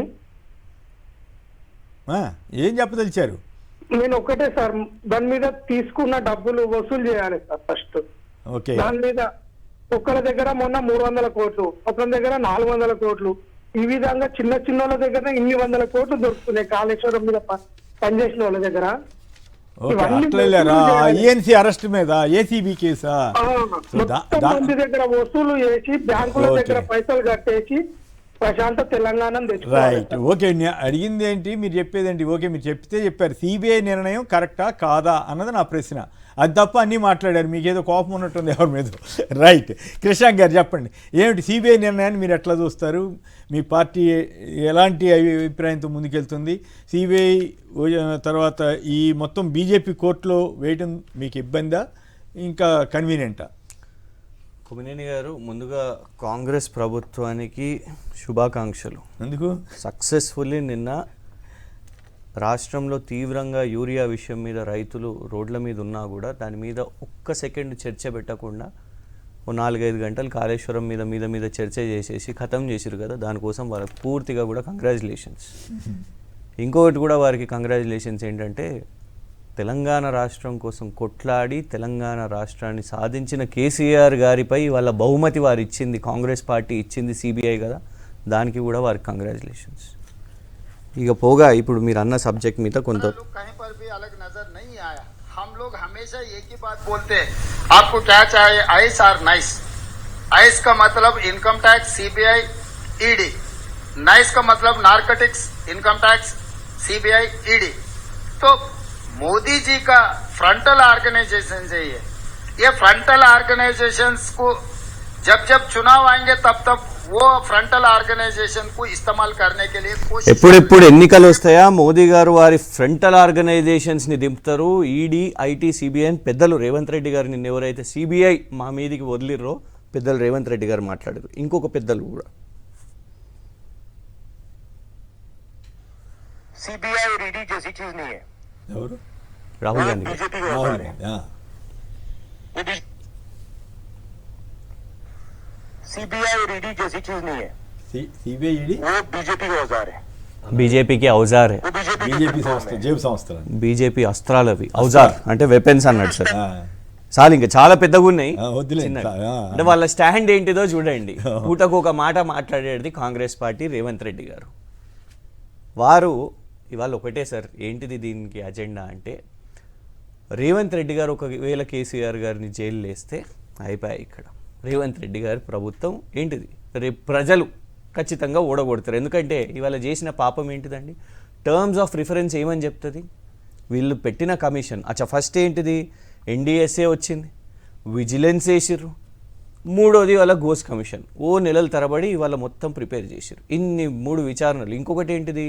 ఏం చెప్పదలిచారు? నేను ఒకటే సార్, దాని మీద తీసుకున్న డబ్బులు వసూలు చేయాలి సార్ ఫస్ట్. దాని మీద ఒకరి దగ్గర మొన్న 300 కోట్లు, ఒకరి దగ్గర 400 కోట్లు, ఈ విధంగా చిన్న చిన్న దగ్గర ఇన్ని 100 కోట్లు దొరుకుతున్నాయి కాళేశ్వరం మీద పనిచేసిన వాళ్ళ దగ్గర. ఈఎన్సీ అరెస్ట్ మీద ఏసీబీ కేసా? మంది దగ్గర వసూలు చేసి బ్యాంకుల దగ్గర పైసలు కట్టేసి ప్రశాంత తెలంగాణ. Right, okay. అడిగింది ఏంటి, మీరు చెప్పేది ఏంటి? ఓకే, మీరు చెప్తే చెప్పారు సిబిఐ నిర్ణయం కరెక్టా కాదా అన్నది నా ప్రశ్న. అది తప్ప అన్నీ మాట్లాడారు, మీకేదో కోపం ఉన్నట్టుంది ఎవరి మీద. రైట్, కృష్ణ గారు చెప్పండి, ఏమిటి సిబిఐ నిర్ణయాన్ని మీరు ఎట్లా చూస్తారు? మీ పార్టీ ఎలాంటి అభిప్రాయంతో ముందుకెళ్తుంది? సిబిఐ తర్వాత ఈ మొత్తం బీజేపీ కోర్టులో వేయటం మీకు ఇబ్బందా, ఇంకా కన్వీనియంటా? కొమ్మినేని గారు, ముందుగా కాంగ్రెస్ ప్రభుత్వానికి శుభాకాంక్షలు. ఎందుకు? సక్సెస్ఫుల్లీ నిన్న రాష్ట్రంలో తీవ్రంగా యూరియా విషయం మీద రైతులు రోడ్ల మీద ఉన్నా కూడా దాని మీద ఒక్క సెకండ్ చర్చ పెట్టకుండా 4-5 గంటలు కాళేశ్వరం మీద చర్చ చేసేసి ఖతం చేసిరు కదా. దానికోసం వాళ్ళకి పూర్తిగా కూడా కంగ్రాచులేషన్స్. ఇంకొకటి కూడా వారికి కంగ్రాచులేషన్స్ ఏంటంటే తెలంగాణ రాష్ట్రం కోసం కొట్లాడి తెలంగాణ రాష్ట్రాన్ని సాధించిన కేసీఆర్ గారిపై వాళ్ళ బహుమతి వారు ఇచ్చింది, కాంగ్రెస్ పార్టీ ఇచ్చింది సిబిఐ కదా, దానికి కూడా వారికి కంగ్రాచులేషన్స్. ఇక పోగా ఇప్పుడు మీరు అన్న సబ్జెక్ట్ మీద కొంత कहीं पर भी अलग नजर नहीं आया. हम लोग हमेशा एक ही बात बोलते हैं, आपको क्या चाहिए, आइस और नाइस. आइस का मतलब income tax, CBI, ED. Nice का मतलब narcotics, income tax, CBI, ED. तो मोदी जी का फ्रंटल ऑर्गेनाइजेशन है ये फ्रंटल ऑर्गेनाइजेशंस को जब जब चुनाव आएंगे तब तब वो फ्रंटल ऑर्गेनाइजेशन को इस्तेमाल करने के लिए कोशिश. ఎప్పుడెప్పుడు ఎన్నికలు వస్తాయా మోదీ గారు వారి ఫ్రంటల్ ఆర్గనైజేషన్స్ని దింపుతారు. ఈడీ, ఐటీ, సిబిఐ అని పెద్దలు రేవంత్ రెడ్డి గారు నిన్న ఎవరైతే సిబిఐ మా మీదికి వదిలిర్రో పెద్దలు రేవంత్ రెడ్డి గారు మాట్లాడారు. ఇంకొక పెద్దలు కూడా सीबीआई और ईडी जैसी चीज नहीं है. ఎవరు? రాహుల్ గాంధీ గారు. बीजेपी का రాహుల్ औजार है. గాంధీ. ఆ. वो सीबीआई और ईडी जैसी चीज नहीं है. సిబిఐ, ఈడీ, वो बीजेपी का औजार है. బీజేపీకి ఔజార్, वो बीजेपी బీజేపీ సంస్థ, జేబు సంస్థలు. బీజేపీ అస్త్రాలు అవి. ఔజార్ అంటే వెపన్స్ అన్నాడు సార్. ఆ. చాలు ఇంకా చాలా పెద్దగా ఉన్నాయి. వద్దులే. చిన్నగా. ఆ. అంటే వాళ్ళ స్టాండ్ ఏంటిదో చూడండి. పూటకు ఒక మాట మాట్లాడేది కాంగ్రెస్ పార్టీ రేవంత్ రెడ్డి గారు. వారు ఇవాళ ఒకటే సార్, ఏంటిది దీనికి అజెండా అంటే, రేవంత్ రెడ్డి గారు ఒకవేళ కేసీఆర్ గారిని జైలు వేస్తే అయిపోయాయి. ఇక్కడ రేవంత్ రెడ్డి గారి ప్రభుత్వం ఏంటిది, రేపు ప్రజలు ఖచ్చితంగా ఓడగొడతారు. ఎందుకంటే ఇవాళ చేసిన పాపం ఏంటిదండి, టర్మ్స్ ఆఫ్ రిఫరెన్స్ ఏమని చెప్తుంది, వీళ్ళు పెట్టిన కమిషన్ ఫస్ట్ ఏంటిది ఎన్డీఎస్ఏ వచ్చింది, విజిలెన్స్ వేసిర్రు, మూడోది వాళ్ళ గోస్ కమిషన్ నెలల తరబడి ఇవాళ మొత్తం ప్రిపేర్ చేసిర్రు. ఇన్ని 3 విచారణలు. ఇంకొకటి ఏంటిది,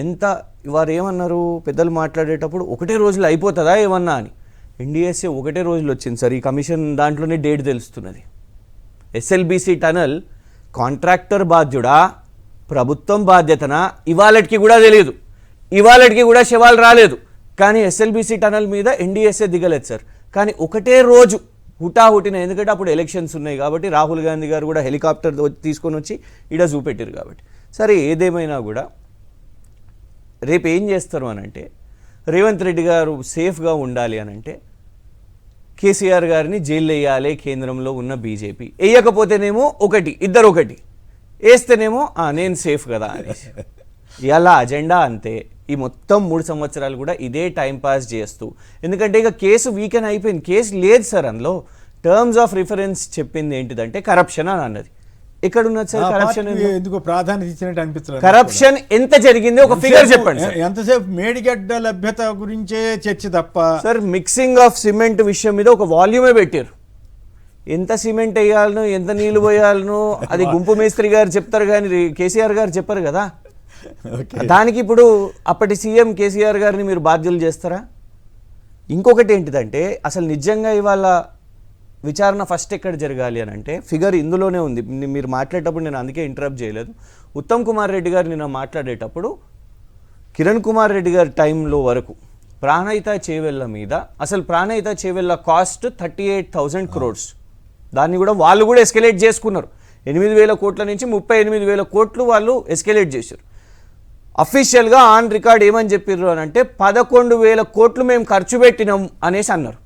ఎంత వారు ఏమన్నారు పెద్దలు మాట్లాడేటప్పుడు, ఒకటే రోజులో అయిపోతుందా ఏమన్నా అని. ఎన్డీఎస్ఏ ఒకటే రోజులు వచ్చింది సార్. ఈ కమిషన్ దాంట్లోనే డేట్ తెలుస్తున్నది. ఎస్ఎల్బీసీ టనల్ కాంట్రాక్టర్ బాధ్యుడా, ప్రభుత్వం బాధ్యతనా, ఇవాళకి కూడా తెలియదు. ఇవాళకి కూడా శవాలు రాలేదు. కానీ ఎస్ఎల్బీసీ టనల్ మీద ఎన్డీఎస్ఏ దిగలేదు సార్. కానీ ఒకటే రోజు హుటాహుటిన, ఎందుకంటే అప్పుడు ఎలక్షన్స్ ఉన్నాయి కాబట్టి రాహుల్ గాంధీ గారు కూడా హెలికాప్టర్ తీసుకొని వచ్చి ఈడ చూపెట్టారు కాబట్టి. సరే ఏదేమైనా కూడా రేపు ఏం చేస్తారు అని అంటే, రేవంత్ రెడ్డి గారు సేఫ్గా ఉండాలి అని అంటే కేసీఆర్ గారిని జైలు వేయాలి కేంద్రంలో ఉన్న బీజేపీ. వేయకపోతేనేమో ఇద్దరు ఒకటి వేస్తేనేమో నేను సేఫ్ కదా అనేసి. ఇలా అజెండా అంతే. ఈ మొత్తం 3 సంవత్సరాలు కూడా ఇదే టైంపాస్ చేస్తూ, ఎందుకంటే ఇక కేసు వీకెన్ అయిపోయింది. కేసు లేదు సార్. అందులో టర్మ్స్ ఆఫ్ రిఫరెన్స్ చెప్పింది ఏంటిదంటే కరప్షన్ అని అన్నది. ఎక్కడున్నది సార్ కరప్షన్? ఎందుకు ప్రాధాన్యత ఇచ్చినట్టు అనిపిస్తుంది. కరప్షన్ ఎంత జరిగింది ఒక ఫిగర్ చెప్పండి సార్. ఎంతసేపు మేడిగడ్డ లభ్యత గురించే చర్చ తప్ప సార్, మిక్సింగ్ ఆఫ్ సిమెంట్ విషయం మీద ఒక వాల్యూమే పెట్టారు. ఎంత సిమెంట్ వేయాలనో, ఎంత నీళ్లు పోయాలనో అది గుంపు మేస్త్రి గారు చెప్తారు కానీ కేసీఆర్ గారు చెప్పరు కదా. దానికి ఇప్పుడు అప్పటి సీఎం కేసీఆర్ గారిని మీరు బాధ్యులు చేస్తారా? ఇంకొకటి ఏంటిదంటే, అసలు నిజంగా ఇవాళ విచారణ ఫస్ట్ ఎక్కడ జరగాలి అని అంటే, ఫిగర్ ఇందులోనే ఉంది. మీరు మాట్లాడేటప్పుడు నేను అందుకే ఇంటరప్ట్ చేయలేదు. ఉత్తమ్ కుమార్ రెడ్డి గారు నిన్న మాట్లాడేటప్పుడు కిరణ్ కుమార్ రెడ్డి గారి టైంలో వరకు ప్రాణహిత చేవెళ్ళ మీద, అసలు ప్రాణహిత చేవెళ్ళ కాస్ట్ 38,000 crores. దాన్ని కూడా వాళ్ళు కూడా ఎస్కలేట్ చేసుకున్నారు. 8,000 కోట్ల నుంచి 38,000 కోట్లు వాళ్ళు ఎస్కలేట్ చేశారు. అఫీషియల్గా ఆన్ రికార్డ్ ఏమని చెప్పారు అని అంటే 11,000 కోట్లు మేము ఖర్చు పెట్టినాం అనేసి అన్నారు.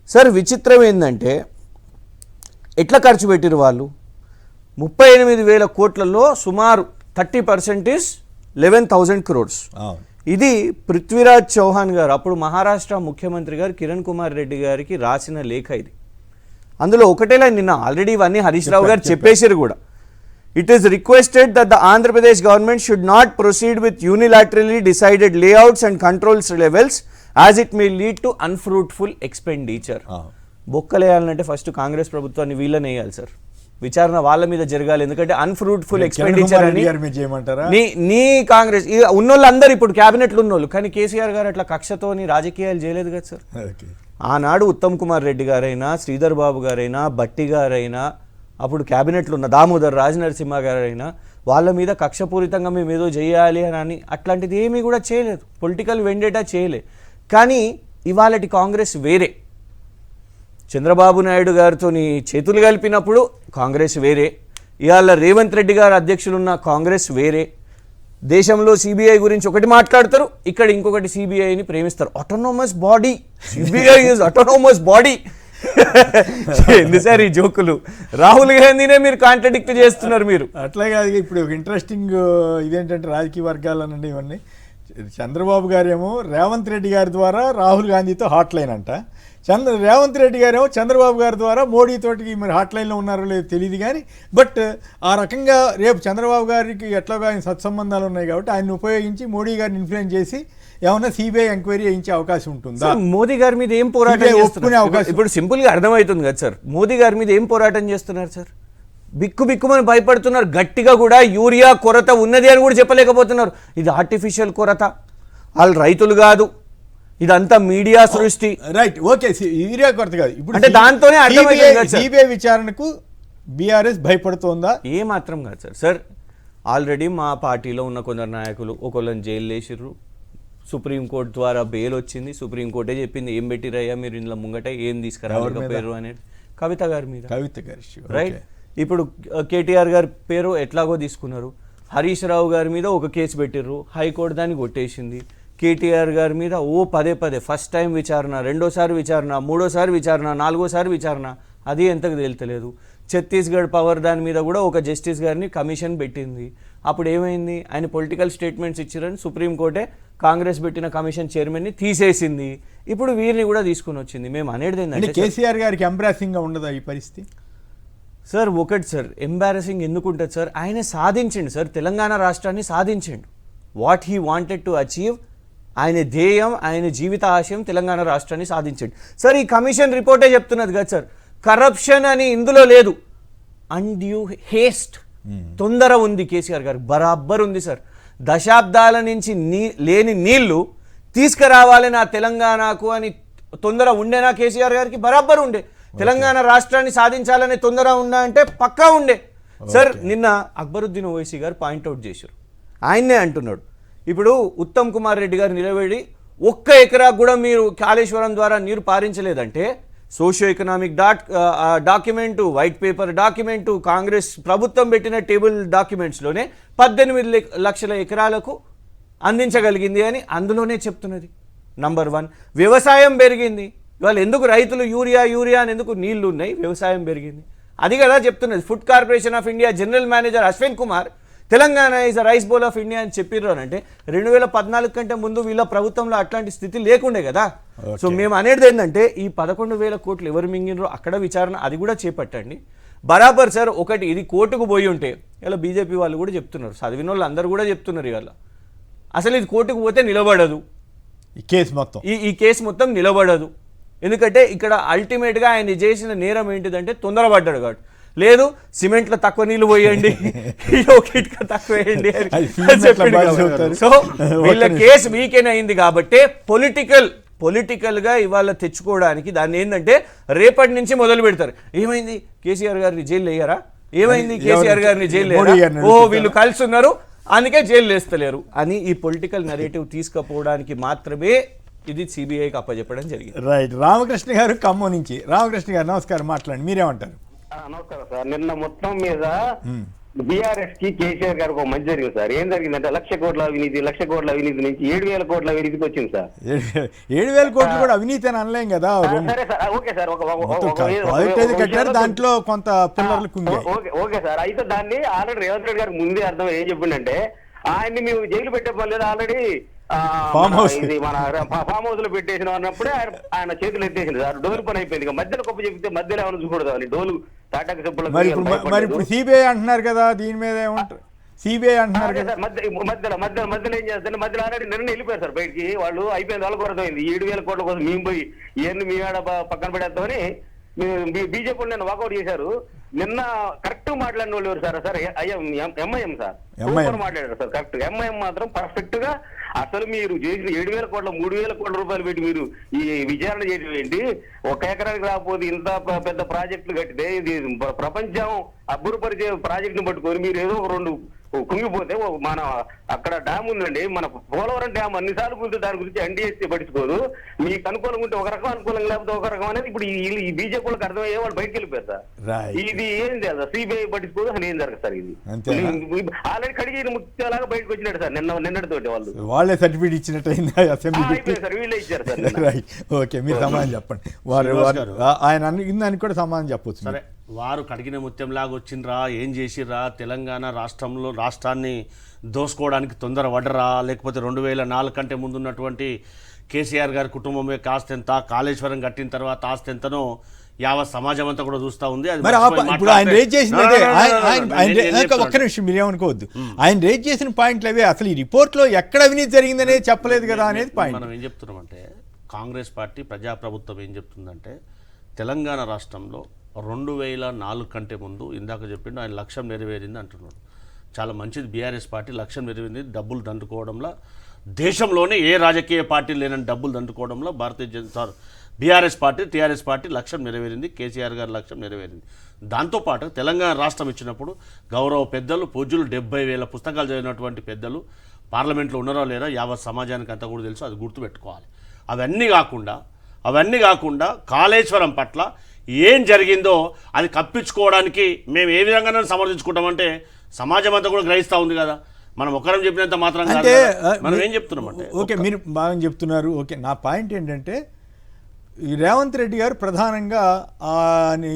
సార్ విచిత్రం ఏంటంటే, ఎట్లా ఖర్చు పెట్టిరు వాళ్ళు? 38,000 కోట్లలో సుమారు 30% ఈజ్ 11,000 crores. ఇది పృథ్వీరాజ్ చౌహాన్ గారు, అప్పుడు మహారాష్ట్ర ముఖ్యమంత్రి గారు కిరణ్ కుమార్ రెడ్డి గారికి రాసిన లేఖ ఇది. అందులో ఒకటేలా నిన్న ఆల్రెడీ ఇవన్నీ హరీష్ రావు గారు చెప్పేసారు కూడా. It is requested that the Andhra Pradesh government should not proceed with unilaterally decided layouts and controls levels as it may lead to unfruitful expenditure. బొక్కలేయాలంటే ఫస్ట్ కాంగ్రెస్ ప్రభుత్వాన్ని వీళ్ళని వేయాలి సార్. విచారణ వాళ్ళ మీద జరగాలి. ఎందుకంటే అన్ఫ్రూట్ఫుల్ ఎక్స్పెండిచర్ అని నీ కాంగ్రెస్ ఉన్నోళ్ళు అందరు ఇప్పుడు క్యాబినెట్లు ఉన్నోళ్ళు. కానీ కేసీఆర్ గారు అట్లా కక్షతోని రాజకీయాలు చేయలేదు కదా సార్. ఆనాడు ఉత్తమ్ కుమార్ రెడ్డి గారైనా, శ్రీధర్ బాబు గారైనా, బట్టి గారైనా, అప్పుడు క్యాబినెట్లు ఉన్న దామోదర్ రాజనరసింహ గారైనా వాళ్ళ మీద కక్షపూరితంగా మేము ఏదో చేయాలి అని అట్లాంటిది ఏమీ కూడా చేయలేదు. పొలిటికల్ వెండేటా చేయలేదు. కానీ ఇవాళటి కాంగ్రెస్ వేరే. చంద్రబాబు నాయుడు గారితో చేతులు కలిపినప్పుడు కాంగ్రెస్ వేరే, ఇవాళ రేవంత్ రెడ్డి గారు అధ్యక్షులున్న కాంగ్రెస్ వేరే. దేశంలో సిబిఐ గురించి ఒకటి మాట్లాడతారు, ఇక్కడ ఇంకొకటి సిబిఐని ప్రేమిస్తారు. Autonomous body, CBI is autonomous body. ఎందు సార్ ఈ జోకులు? రాహుల్ గాంధీనే మీరు కాంట్రడిక్ట్ చేస్తున్నారు మీరు. అట్లా కాదు, ఇప్పుడు ఒక ఇంట్రెస్టింగ్ ఇదేంటంటే రాజకీయ వర్గాలనండి ఇవన్నీ. చంద్రబాబు గారేమో రేవంత్ రెడ్డి గారి ద్వారా రాహుల్ గాంధీతో హాట్ లైన్ అంట, రేవంత్ రెడ్డి గారేమో చంద్రబాబు గారి ద్వారా మోడీ తోటికి మరి హాట్ లైన్లో ఉన్నారో లేదో తెలియదు కానీ, బట్ ఆ రకంగా రేపు చంద్రబాబు గారికి ఎట్లాగో ఆయన సత్సంబంధాలు ఉన్నాయి కాబట్టి ఆయన ఉపయోగించి మోడీ గారిని ఇన్ఫ్లుయెన్స్ చేసి ఏమన్నా సిబిఐ ఎంక్వైరీ చేయించే అవకాశం ఉంటుందా? మోదీ గారి మీద ఏం పోరాటం ఒప్పుకునే అవకాశం ఇప్పుడు సింపుల్గా అర్థమవుతుంది కదా సార్. మోదీ గారి మీద ఏం పోరాటం చేస్తున్నారు సార్? బిక్కుమని భయపడుతున్నారు. గట్టిగా కూడా యూరియా కొరత ఉన్నది అని కూడా చెప్పలేకపోతున్నారు. ఇది ఆర్టిఫిషియల్ కొరత, వాళ్ళు రైతులు కాదు, ఇదంతా మీడియా సృష్టి. రైట్, ఓకే, యూరియా కొరత కాదు. ఇప్పుడు అంటే దాంతోనే సిబిఐ విచారణకు బీఆర్ఎస్ భయపడుతోందా? ఏ మాత్రం కాదు సార్. సార్ ఆల్రెడీ మా పార్టీలో ఉన్న కొందరు నాయకులు ఒకళ్ళని జైలు వేసిర్రు, సుప్రీంకోర్టు ద్వారా బెయిల్ వచ్చింది. సుప్రీంకోర్టే చెప్పింది ఏం పెట్టిరయ్యా మీరు ఇంట్లో ముంగట, ఏం తీసుకురాలేకపోయారు అనేది. కవిత గారి మీద, కవిత గారి రైట్. ఇప్పుడు కేటీఆర్ గారి పేరు ఎట్లాగో తీసుకున్నారు. హరీష్ రావు గారి మీద ఒక కేసు పెట్టిర్రు, హైకోర్టు దాన్ని కొట్టేసింది. కేటీఆర్ గారి మీద పదే ఫస్ట్ టైం విచారణ, రెండోసారి విచారణ, మూడోసారి విచారణ, నాలుగోసారి విచారణ, అది ఎంతకు తేల్తలేదు. ఛత్తీస్గఢ్ పవర్ దాని మీద కూడా ఒక జస్టిస్ గారిని కమిషన్ పెట్టింది. అప్పుడు ఏమైంది? ఆయన పొలిటికల్ స్టేట్మెంట్స్ ఇచ్చారని సుప్రీంకోర్టే కాంగ్రెస్ పెట్టిన కమిషన్ చైర్మన్ని తీసేసింది. ఇప్పుడు వీరిని కూడా తీసుకుని వచ్చింది. మేము అనేది ఏంటంటే కేసీఆర్ గారికి ఎంబ్రాసింగ్గా ఉండదా ఈ పరిస్థితి? సార్ ఒకటి సార్, ఎంబారసింగ్ ఎందుకు ఉంటుంది సార్? ఆయన సాధించండి సార్, తెలంగాణ రాష్ట్రాన్ని సాధించండి. What he wanted to achieve, ఆయన ధ్యేయం, ఆయన జీవిత ఆశయం తెలంగాణ రాష్ట్రాన్ని సాధించండి. సార్ ఈ కమిషన్ రిపోర్టే చెప్తున్నది కదా సార్, కరప్షన్ అని ఇందులో లేదు, అన్డ్యూ హేస్ట్, తొందర ఉంది కేసీఆర్ గారు, బరాబర్ ఉంది సార్. దశాబ్దాల నుంచి లేని నీళ్లు తీసుకురావాలని ఆ తెలంగాణకు అని తొందర ఉండేనా కేసీఆర్ గారికి? బరాబర్ ఉండే. తెలంగాణ రాష్ట్రాన్ని సాధించాలనే తొందర ఉన్నా అంటే పక్కా ఉండే సార్. నిన్న అక్బరుద్దీన్ ఓవైసీ గారు పాయింట్అవుట్ చేశారు, ఆయన్నే అంటున్నాడు. ఇప్పుడు ఉత్తమ్ కుమార్ రెడ్డి గారు నిలబడి 1 ఎకరా కూడా మీరు కాళేశ్వరం ద్వారా నీరు పారించలేదంటే socio economic document, white paper document, Congress ప్రభుత్వం పెట్టిన టేబుల్ డాక్యుమెంట్స్లోనే 18 లక్షల ఎకరాలకు అందించగలిగింది అని అందులోనే చెప్తున్నది. నంబర్ 1. వ్యవసాయం పెరిగింది. ఇవాళ ఎందుకు రైతులు యూరియా అని ఎందుకు? నీళ్లు ఉన్నాయి, వ్యవసాయం పెరిగింది. అది కదా చెప్తున్నది. Food corporation of India general manager Ashwin Kumar Telangana is a rice bowl of India అని చెప్పిర్రు అని అంటే 2014 కంటే ముందు వీళ్ళ ప్రభుత్వంలో అట్లాంటి స్థితి లేకుండే కదా. సో మేము అనేది ఏంటంటే ఈ 11,000 కోట్లు ఎవరు మింగినరో అక్కడ విచారణ అది కూడా చేపట్టండి. బరాబర్ సార్. ఒకటి, ఇది కోర్టుకు పోయి ఉంటే ఇలా బీజేపీ వాళ్ళు కూడా చెప్తున్నారు, చదివిన వాళ్ళు అందరూ కూడా చెప్తున్నారు ఇవాళ అసలు ఇది కోర్టుకు పోతే నిలబడదు, ఈ కేసు మొత్తం నిలబడదు. ఎందుకంటే ఇక్కడ అల్టిమేట్గా ఆయన చేసిన నేరం ఏంటిదంటే తొందరపడ్డాడు కాబట్టి. లేదు సిమెంట్లో తక్కువ నీళ్ళు పోయండి, తక్కువ వేయండి అని. సో వీళ్ళ కేసు వీకెన్ అయింది కాబట్టి పొలిటికల్గా ఇవాళ తెచ్చుకోవడానికి దాన్ని ఏంటంటే రేపటి నుంచి మొదలు పెడతారు. ఏమైంది కేసీఆర్ గారిని జైలు వేయరా, ఏమైంది కేసీఆర్ గారిని జైలు వేయరా, వీళ్ళు కలిసి ఉన్నారు అందుకే జైలు వేస్తలేరు అని ఈ పొలిటికల్ నరేటివ్ తీసుకుపోవడానికి మాత్రమే ఇది సిబిఐకి అప్పచెప్పడం జరిగింది. రైట్. రామకృష్ణ గారు ఖమ్మం నుంచి. రామకృష్ణ గారు నమస్కారం, మాట్లాడండి, మీరేమంటారు? నమస్కారం సార్. నిన్న మొత్తం మీద బీఆర్ఎస్ కి కేసీఆర్ గారికి ఒక మంచి జరిగింది సార్. ఏం జరిగిందంటే 1,00,000 కోట్ల అవినీతి నుంచి 7,000 కోట్ల అవినీతికి వచ్చింది సార్. 7,000 కోట్లు కూడా అవినీతి అని అనలేం కదా. సరే సార్, ఓకే సార్, దాంట్లో కొంత పిల్లర్లకు ఓకే సార్. అయితే దాన్ని ఆల్రెడీ రేవంత్ రెడ్డి గారికి ముందే అర్థం ఏం చెప్పిండంటే ఆయన్ని మేము జైలు పెట్టే పర్లేదు, ఆల్రెడీ ఇది మన ఫామ్ హౌస్ లో పెట్టేసిన అన్నప్పుడే ఆయన చేతులు ఎత్తేసింది సార్. డోలు పని అయిపోయింది. ఇక మధ్యలో గొప్ప చెప్తే మధ్యలో ఏమైనా చూడదు అని డోలు తాటాక చెప్పులు. మరి ఇప్పుడు సిబిఐ అంటున్నారు కదా, దీని మీద ఏమంటారు? సిబిఐ అంటున్నారు సార్. మధ్యలో ఏం చేస్తారు? మధ్యలో ఆల్రెడీ నిన్న వెళ్ళిపోయారు సార్ బయటికి. వాళ్ళు అయిపోయింది, వాళ్ళకు అర్థమైంది 7,000 కోట్ల కోసం మేము పోయి ఇవన్నీ మీ ఆడ పక్కన పెడతామని బీజేపీ వాళ్ళు నిన్న వాకౌట్ చేశారు. నిన్న కరెక్ట్ మాట్లాడిన వాళ్ళు ఎవరు సార్? ఎంఐఎం సార్ మాట్లాడారు సార్. కరెక్ట్ ఎంఐఎం మాత్రం పర్ఫెక్ట్ గా అసలు మీరు చేసిన 7,000 కోట్ల 3,000 కోట్ల రూపాయలు పెట్టి మీరు ఈ విచారణ చేయడం ఏంటి? 1 ఎకరానికి రాకపోతే ఇంత పెద్ద ప్రాజెక్టులు కట్టితే ఇది ప్రపంచం అబ్బురపరిచే ప్రాజెక్ట్ ని పట్టుకొని మీరు ఏదో ఒక 2 కుంగిపోతే మన అక్కడ డ్యామ్ ఉందండి, మన పోలవరం డ్యామ్ అన్నిసార్లు గురించి దాని గురించి ఎన్డీఎస్సీ పట్టించుకోదు. మీకు అనుకూలంగా ఉంటే ఒక రకం, అనుకూలంగా లేకపోతే ఒక రకం అనేది ఇప్పుడు ఈ బీజేపీ వాళ్ళకి అర్థమయ్యే వాళ్ళు బయటకు వెళ్ళిపోయారు సార్. ఇది ఏం చేయాలి, సిబిఐ పట్టించుకోదు అని ఏం జరగదు సార్. ఇది ఆల్రెడీ కడిగిన ముత్యాలాగా బయటకు వచ్చినట్టు సార్ నిన్నటితోటి వాళ్ళే సర్టిఫికేట్ ఇచ్చినట్టు అయిపోయారు సార్, వీళ్ళే ఇచ్చారు సార్. ఓకే, మీరు సమాధానం చెప్పండి. ఆయన అన్ని కూడా సమాధానం చెప్పొచ్చు. సరే, వారు కడిగిన ముత్యంలాగా వచ్చిండ్రా, ఏం చేసిర్రా, తెలంగాణ రాష్ట్రాన్ని దోసుకోవడానికి తొందర పడరా, లేకపోతే 2004 కంటే ముందున్నటువంటి కేసీఆర్ గారి కుటుంబమే కాస్తెంత, కాళేశ్వరం కట్టిన తర్వాత ఆస్తెంతనో యావత్ సమాజం అంతా కూడా చూస్తూ ఉంది. ఇప్పుడు ఆయన రేజ్ చేసిన ఒక్క నిమిషం మీరేమనుకోవద్దు, ఆయన రేజ్ చేసిన పాయింట్లు అవే. అసలు ఈ రిపోర్ట్ లో ఎక్కడ అవినీతి జరిగిందనేది చెప్పలేదు కదా అనేది పాయింట్. మనం ఏం చెప్తున్నామంటే, కాంగ్రెస్ పార్టీ ప్రజాప్రభుత్వం ఏం చెప్తుందంటే, తెలంగాణ రాష్ట్రంలో 2004 కంటే ముందు ఇందాక చెప్పిండు ఆయన లక్ష్యం నెరవేరింది అంటున్నాడు. చాలా మంచిది, బీఆర్ఎస్ పార్టీ లక్ష్యం నెరవేరింది. డబ్బులు దండుకోవడంలో దేశంలోనే ఏ రాజకీయ పార్టీ లేనని డబ్బులు దండుకోవడంలో బీఆర్ఎస్ పార్టీ, టీఆర్ఎస్ పార్టీ లక్ష్యం నెరవేరింది. కేసీఆర్ గారి లక్ష్యం నెరవేరింది. దాంతోపాటు తెలంగాణ రాష్ట్రం ఇచ్చినప్పుడు గౌరవ పెద్దలు, పూజ్యులు 70,000 పుస్తకాలు చదివినటువంటి పెద్దలు పార్లమెంట్లో ఉన్నారో లేరో యావత్ సమాజానికి అంతా కూడా తెలుసు, అది గుర్తుపెట్టుకోవాలి. అవన్నీ కాకుండా కాళేశ్వరం పట్ల ఏం జరిగిందో అది కప్పించుకోవడానికి మేము ఏ విధంగా సమర్థించుకుంటామంటే సమాజం అంతా కూడా గ్రహిస్తూ ఉంది కదా. మనం ఒకరం చెప్పినంత మాత్రం అంటే మనం ఏం చెప్తున్నామంటే, ఓకే మీరు బాగా చెప్తున్నారు. ఓకే, నా పాయింట్ ఏంటంటే, ఈ రేవంత్ రెడ్డి గారు ప్రధానంగా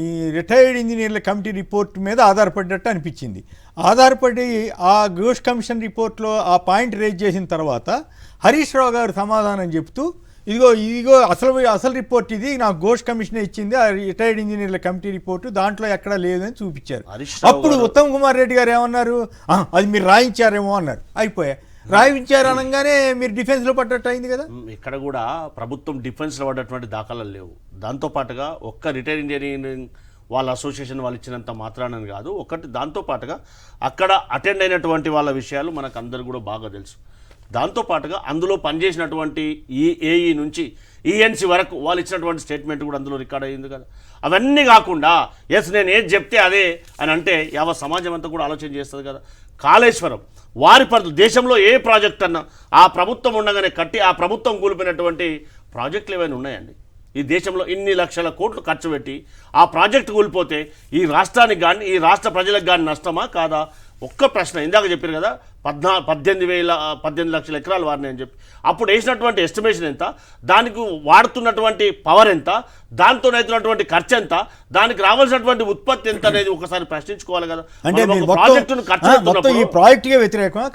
ఈ రిటైర్డ్ ఇంజనీర్ల కమిటీ రిపోర్ట్ మీద ఆధారపడ్డట్టు అనిపించింది. ఆధారపడి ఆ ఘోష్ కమిషన్ రిపోర్ట్లో ఆ పాయింట్ రేజ్ చేసిన తర్వాత హరీష్ రావు గారు సమాధానం చెప్తూ, ఇదిగో అసలు రిపోర్ట్ ఇది, నాకు ఘోష్ కమిషన్ ఇచ్చింది, ఆ రిటైర్డ్ ఇంజనీర్ల కమిటీ రిపోర్టు, దాంట్లో ఎక్కడా లేదని చూపించారు. అప్పుడు ఉత్తమ్ కుమార్ రెడ్డి గారు ఏమన్నారు, అది మీరు రాయించారేమో అన్నారు. అయిపోయా, రాయించారు అనగానే మీరు డిఫెన్స్లో పడ్డట్టు అయింది కదా. ఇక్కడ కూడా ప్రభుత్వం డిఫెన్స్లో పడ్డటువంటి దాఖలాలు లేవు. దాంతోపాటుగా ఒక్క రిటైర్డ్ ఇంజనీరింగ్ వాళ్ళ అసోసియేషన్ వాళ్ళు ఇచ్చినంత మాత్రానని కాదు, దాంతోపాటుగా అక్కడ అటెండ్ అయినటువంటి వాళ్ళ విషయాలు మనకు అందరు కూడా బాగా తెలుసు. దాంతోపాటుగా అందులో పనిచేసినటువంటి ఏఈ నుంచి ఈఎన్సీ వరకు వాళ్ళు ఇచ్చినటువంటి స్టేట్మెంట్ కూడా అందులో రికార్డ్ అయ్యింది కదా. అవన్నీ కాకుండా ఎస్ నేను ఏది చెప్తే అదే అని అంటే యావత్ సమాజం అంతా కూడా ఆలోచన చేస్తుంది కదా. కాళేశ్వరం వారి దేశంలో ఏ ప్రాజెక్ట్ అన్నా ఆ ప్రభుత్వం ఉండగానే కట్టి ఆ ప్రభుత్వం కూలిపోయినటువంటి ప్రాజెక్టులు ఏమైనా ఉన్నాయండి? ఈ దేశంలో ఇన్ని లక్షల కోట్లు ఖర్చు పెట్టి ఆ ప్రాజెక్టు కూలిపోతే ఈ రాష్ట్రానికి కానీ ఈ రాష్ట్ర ప్రజలకు కానీ నష్టమా కాదా? ఒక్క ప్రశ్న. ఇందాక చెప్పారు కదా 18 లక్షల ఎకరాలు వారిని అని చెప్పి, అప్పుడు వేసినటువంటి ఎస్టిమేషన్ ఎంత, దానికి వాడుతున్నటువంటి పవర్ ఎంత, దాంతో అవుతున్నటువంటి ఖర్చు ఎంత, దానికి రావాల్సినటువంటి ఉత్పత్తి ఎంత అనేది ఒకసారి ప్రశ్నించుకోవాలి కదా. అంటే ప్రాజెక్టును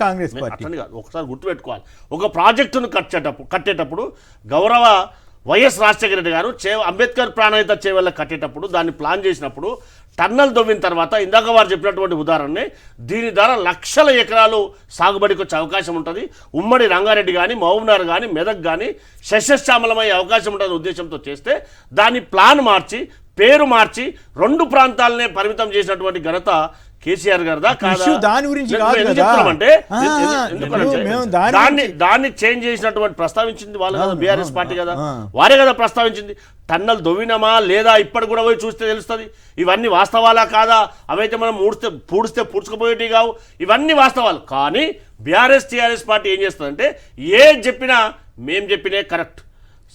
కాంగ్రెస్ ఒకసారి గుర్తుపెట్టుకోవాలి. ఒక ప్రాజెక్టును కట్టేటప్పుడు గౌరవ వైఎస్ రాజశేఖర రెడ్డి గారు అంబేద్కర్ ప్రాణహిత చేవల్ల కట్టేటప్పుడు దాన్ని ప్లాన్ చేసినప్పుడు టన్నల్ దొవ్విన తర్వాత ఇందాక వారు చెప్పినటువంటి ఉదాహరణనే దీని ద్వారా లక్షల ఎకరాలు సాగుబడికి వచ్చే అవకాశం ఉంటుంది. ఉమ్మడి రంగారెడ్డి కానీ మహబూబ్నగర్ కానీ మెదక్ కానీ సస్యశ్యామలమయ్యే అవకాశం ఉంటుంది ఉద్దేశంతో చేస్తే దాన్ని ప్లాన్ మార్చి పేరు మార్చి 2 ప్రాంతాలనే పరిమితం చేసినటువంటి ఘనత కేసీఆర్ గారిదా కాదా? దాని గురించి దాన్ని చేంజ్ చేసినటువంటి ప్రస్తావించింది వాళ్ళు కదా, బీఆర్ఎస్ పార్టీ కదా, వారే కదా ప్రస్తావించింది. టన్నల్ దొవ్వినమా లేదా ఇప్పటి కూడా పోయి చూస్తే తెలుస్తుంది ఇవన్నీ వాస్తవాలా కాదా. అవైతే మనం పూడిస్తే పూడ్చుకుపోయేటి కావు, ఇవన్నీ వాస్తవాలు. కానీ బీఆర్ఎస్ టీఆర్ఎస్ పార్టీ ఏం చేస్తుందంటే ఏది చెప్పినా మేము చెప్పినే కరెక్ట్,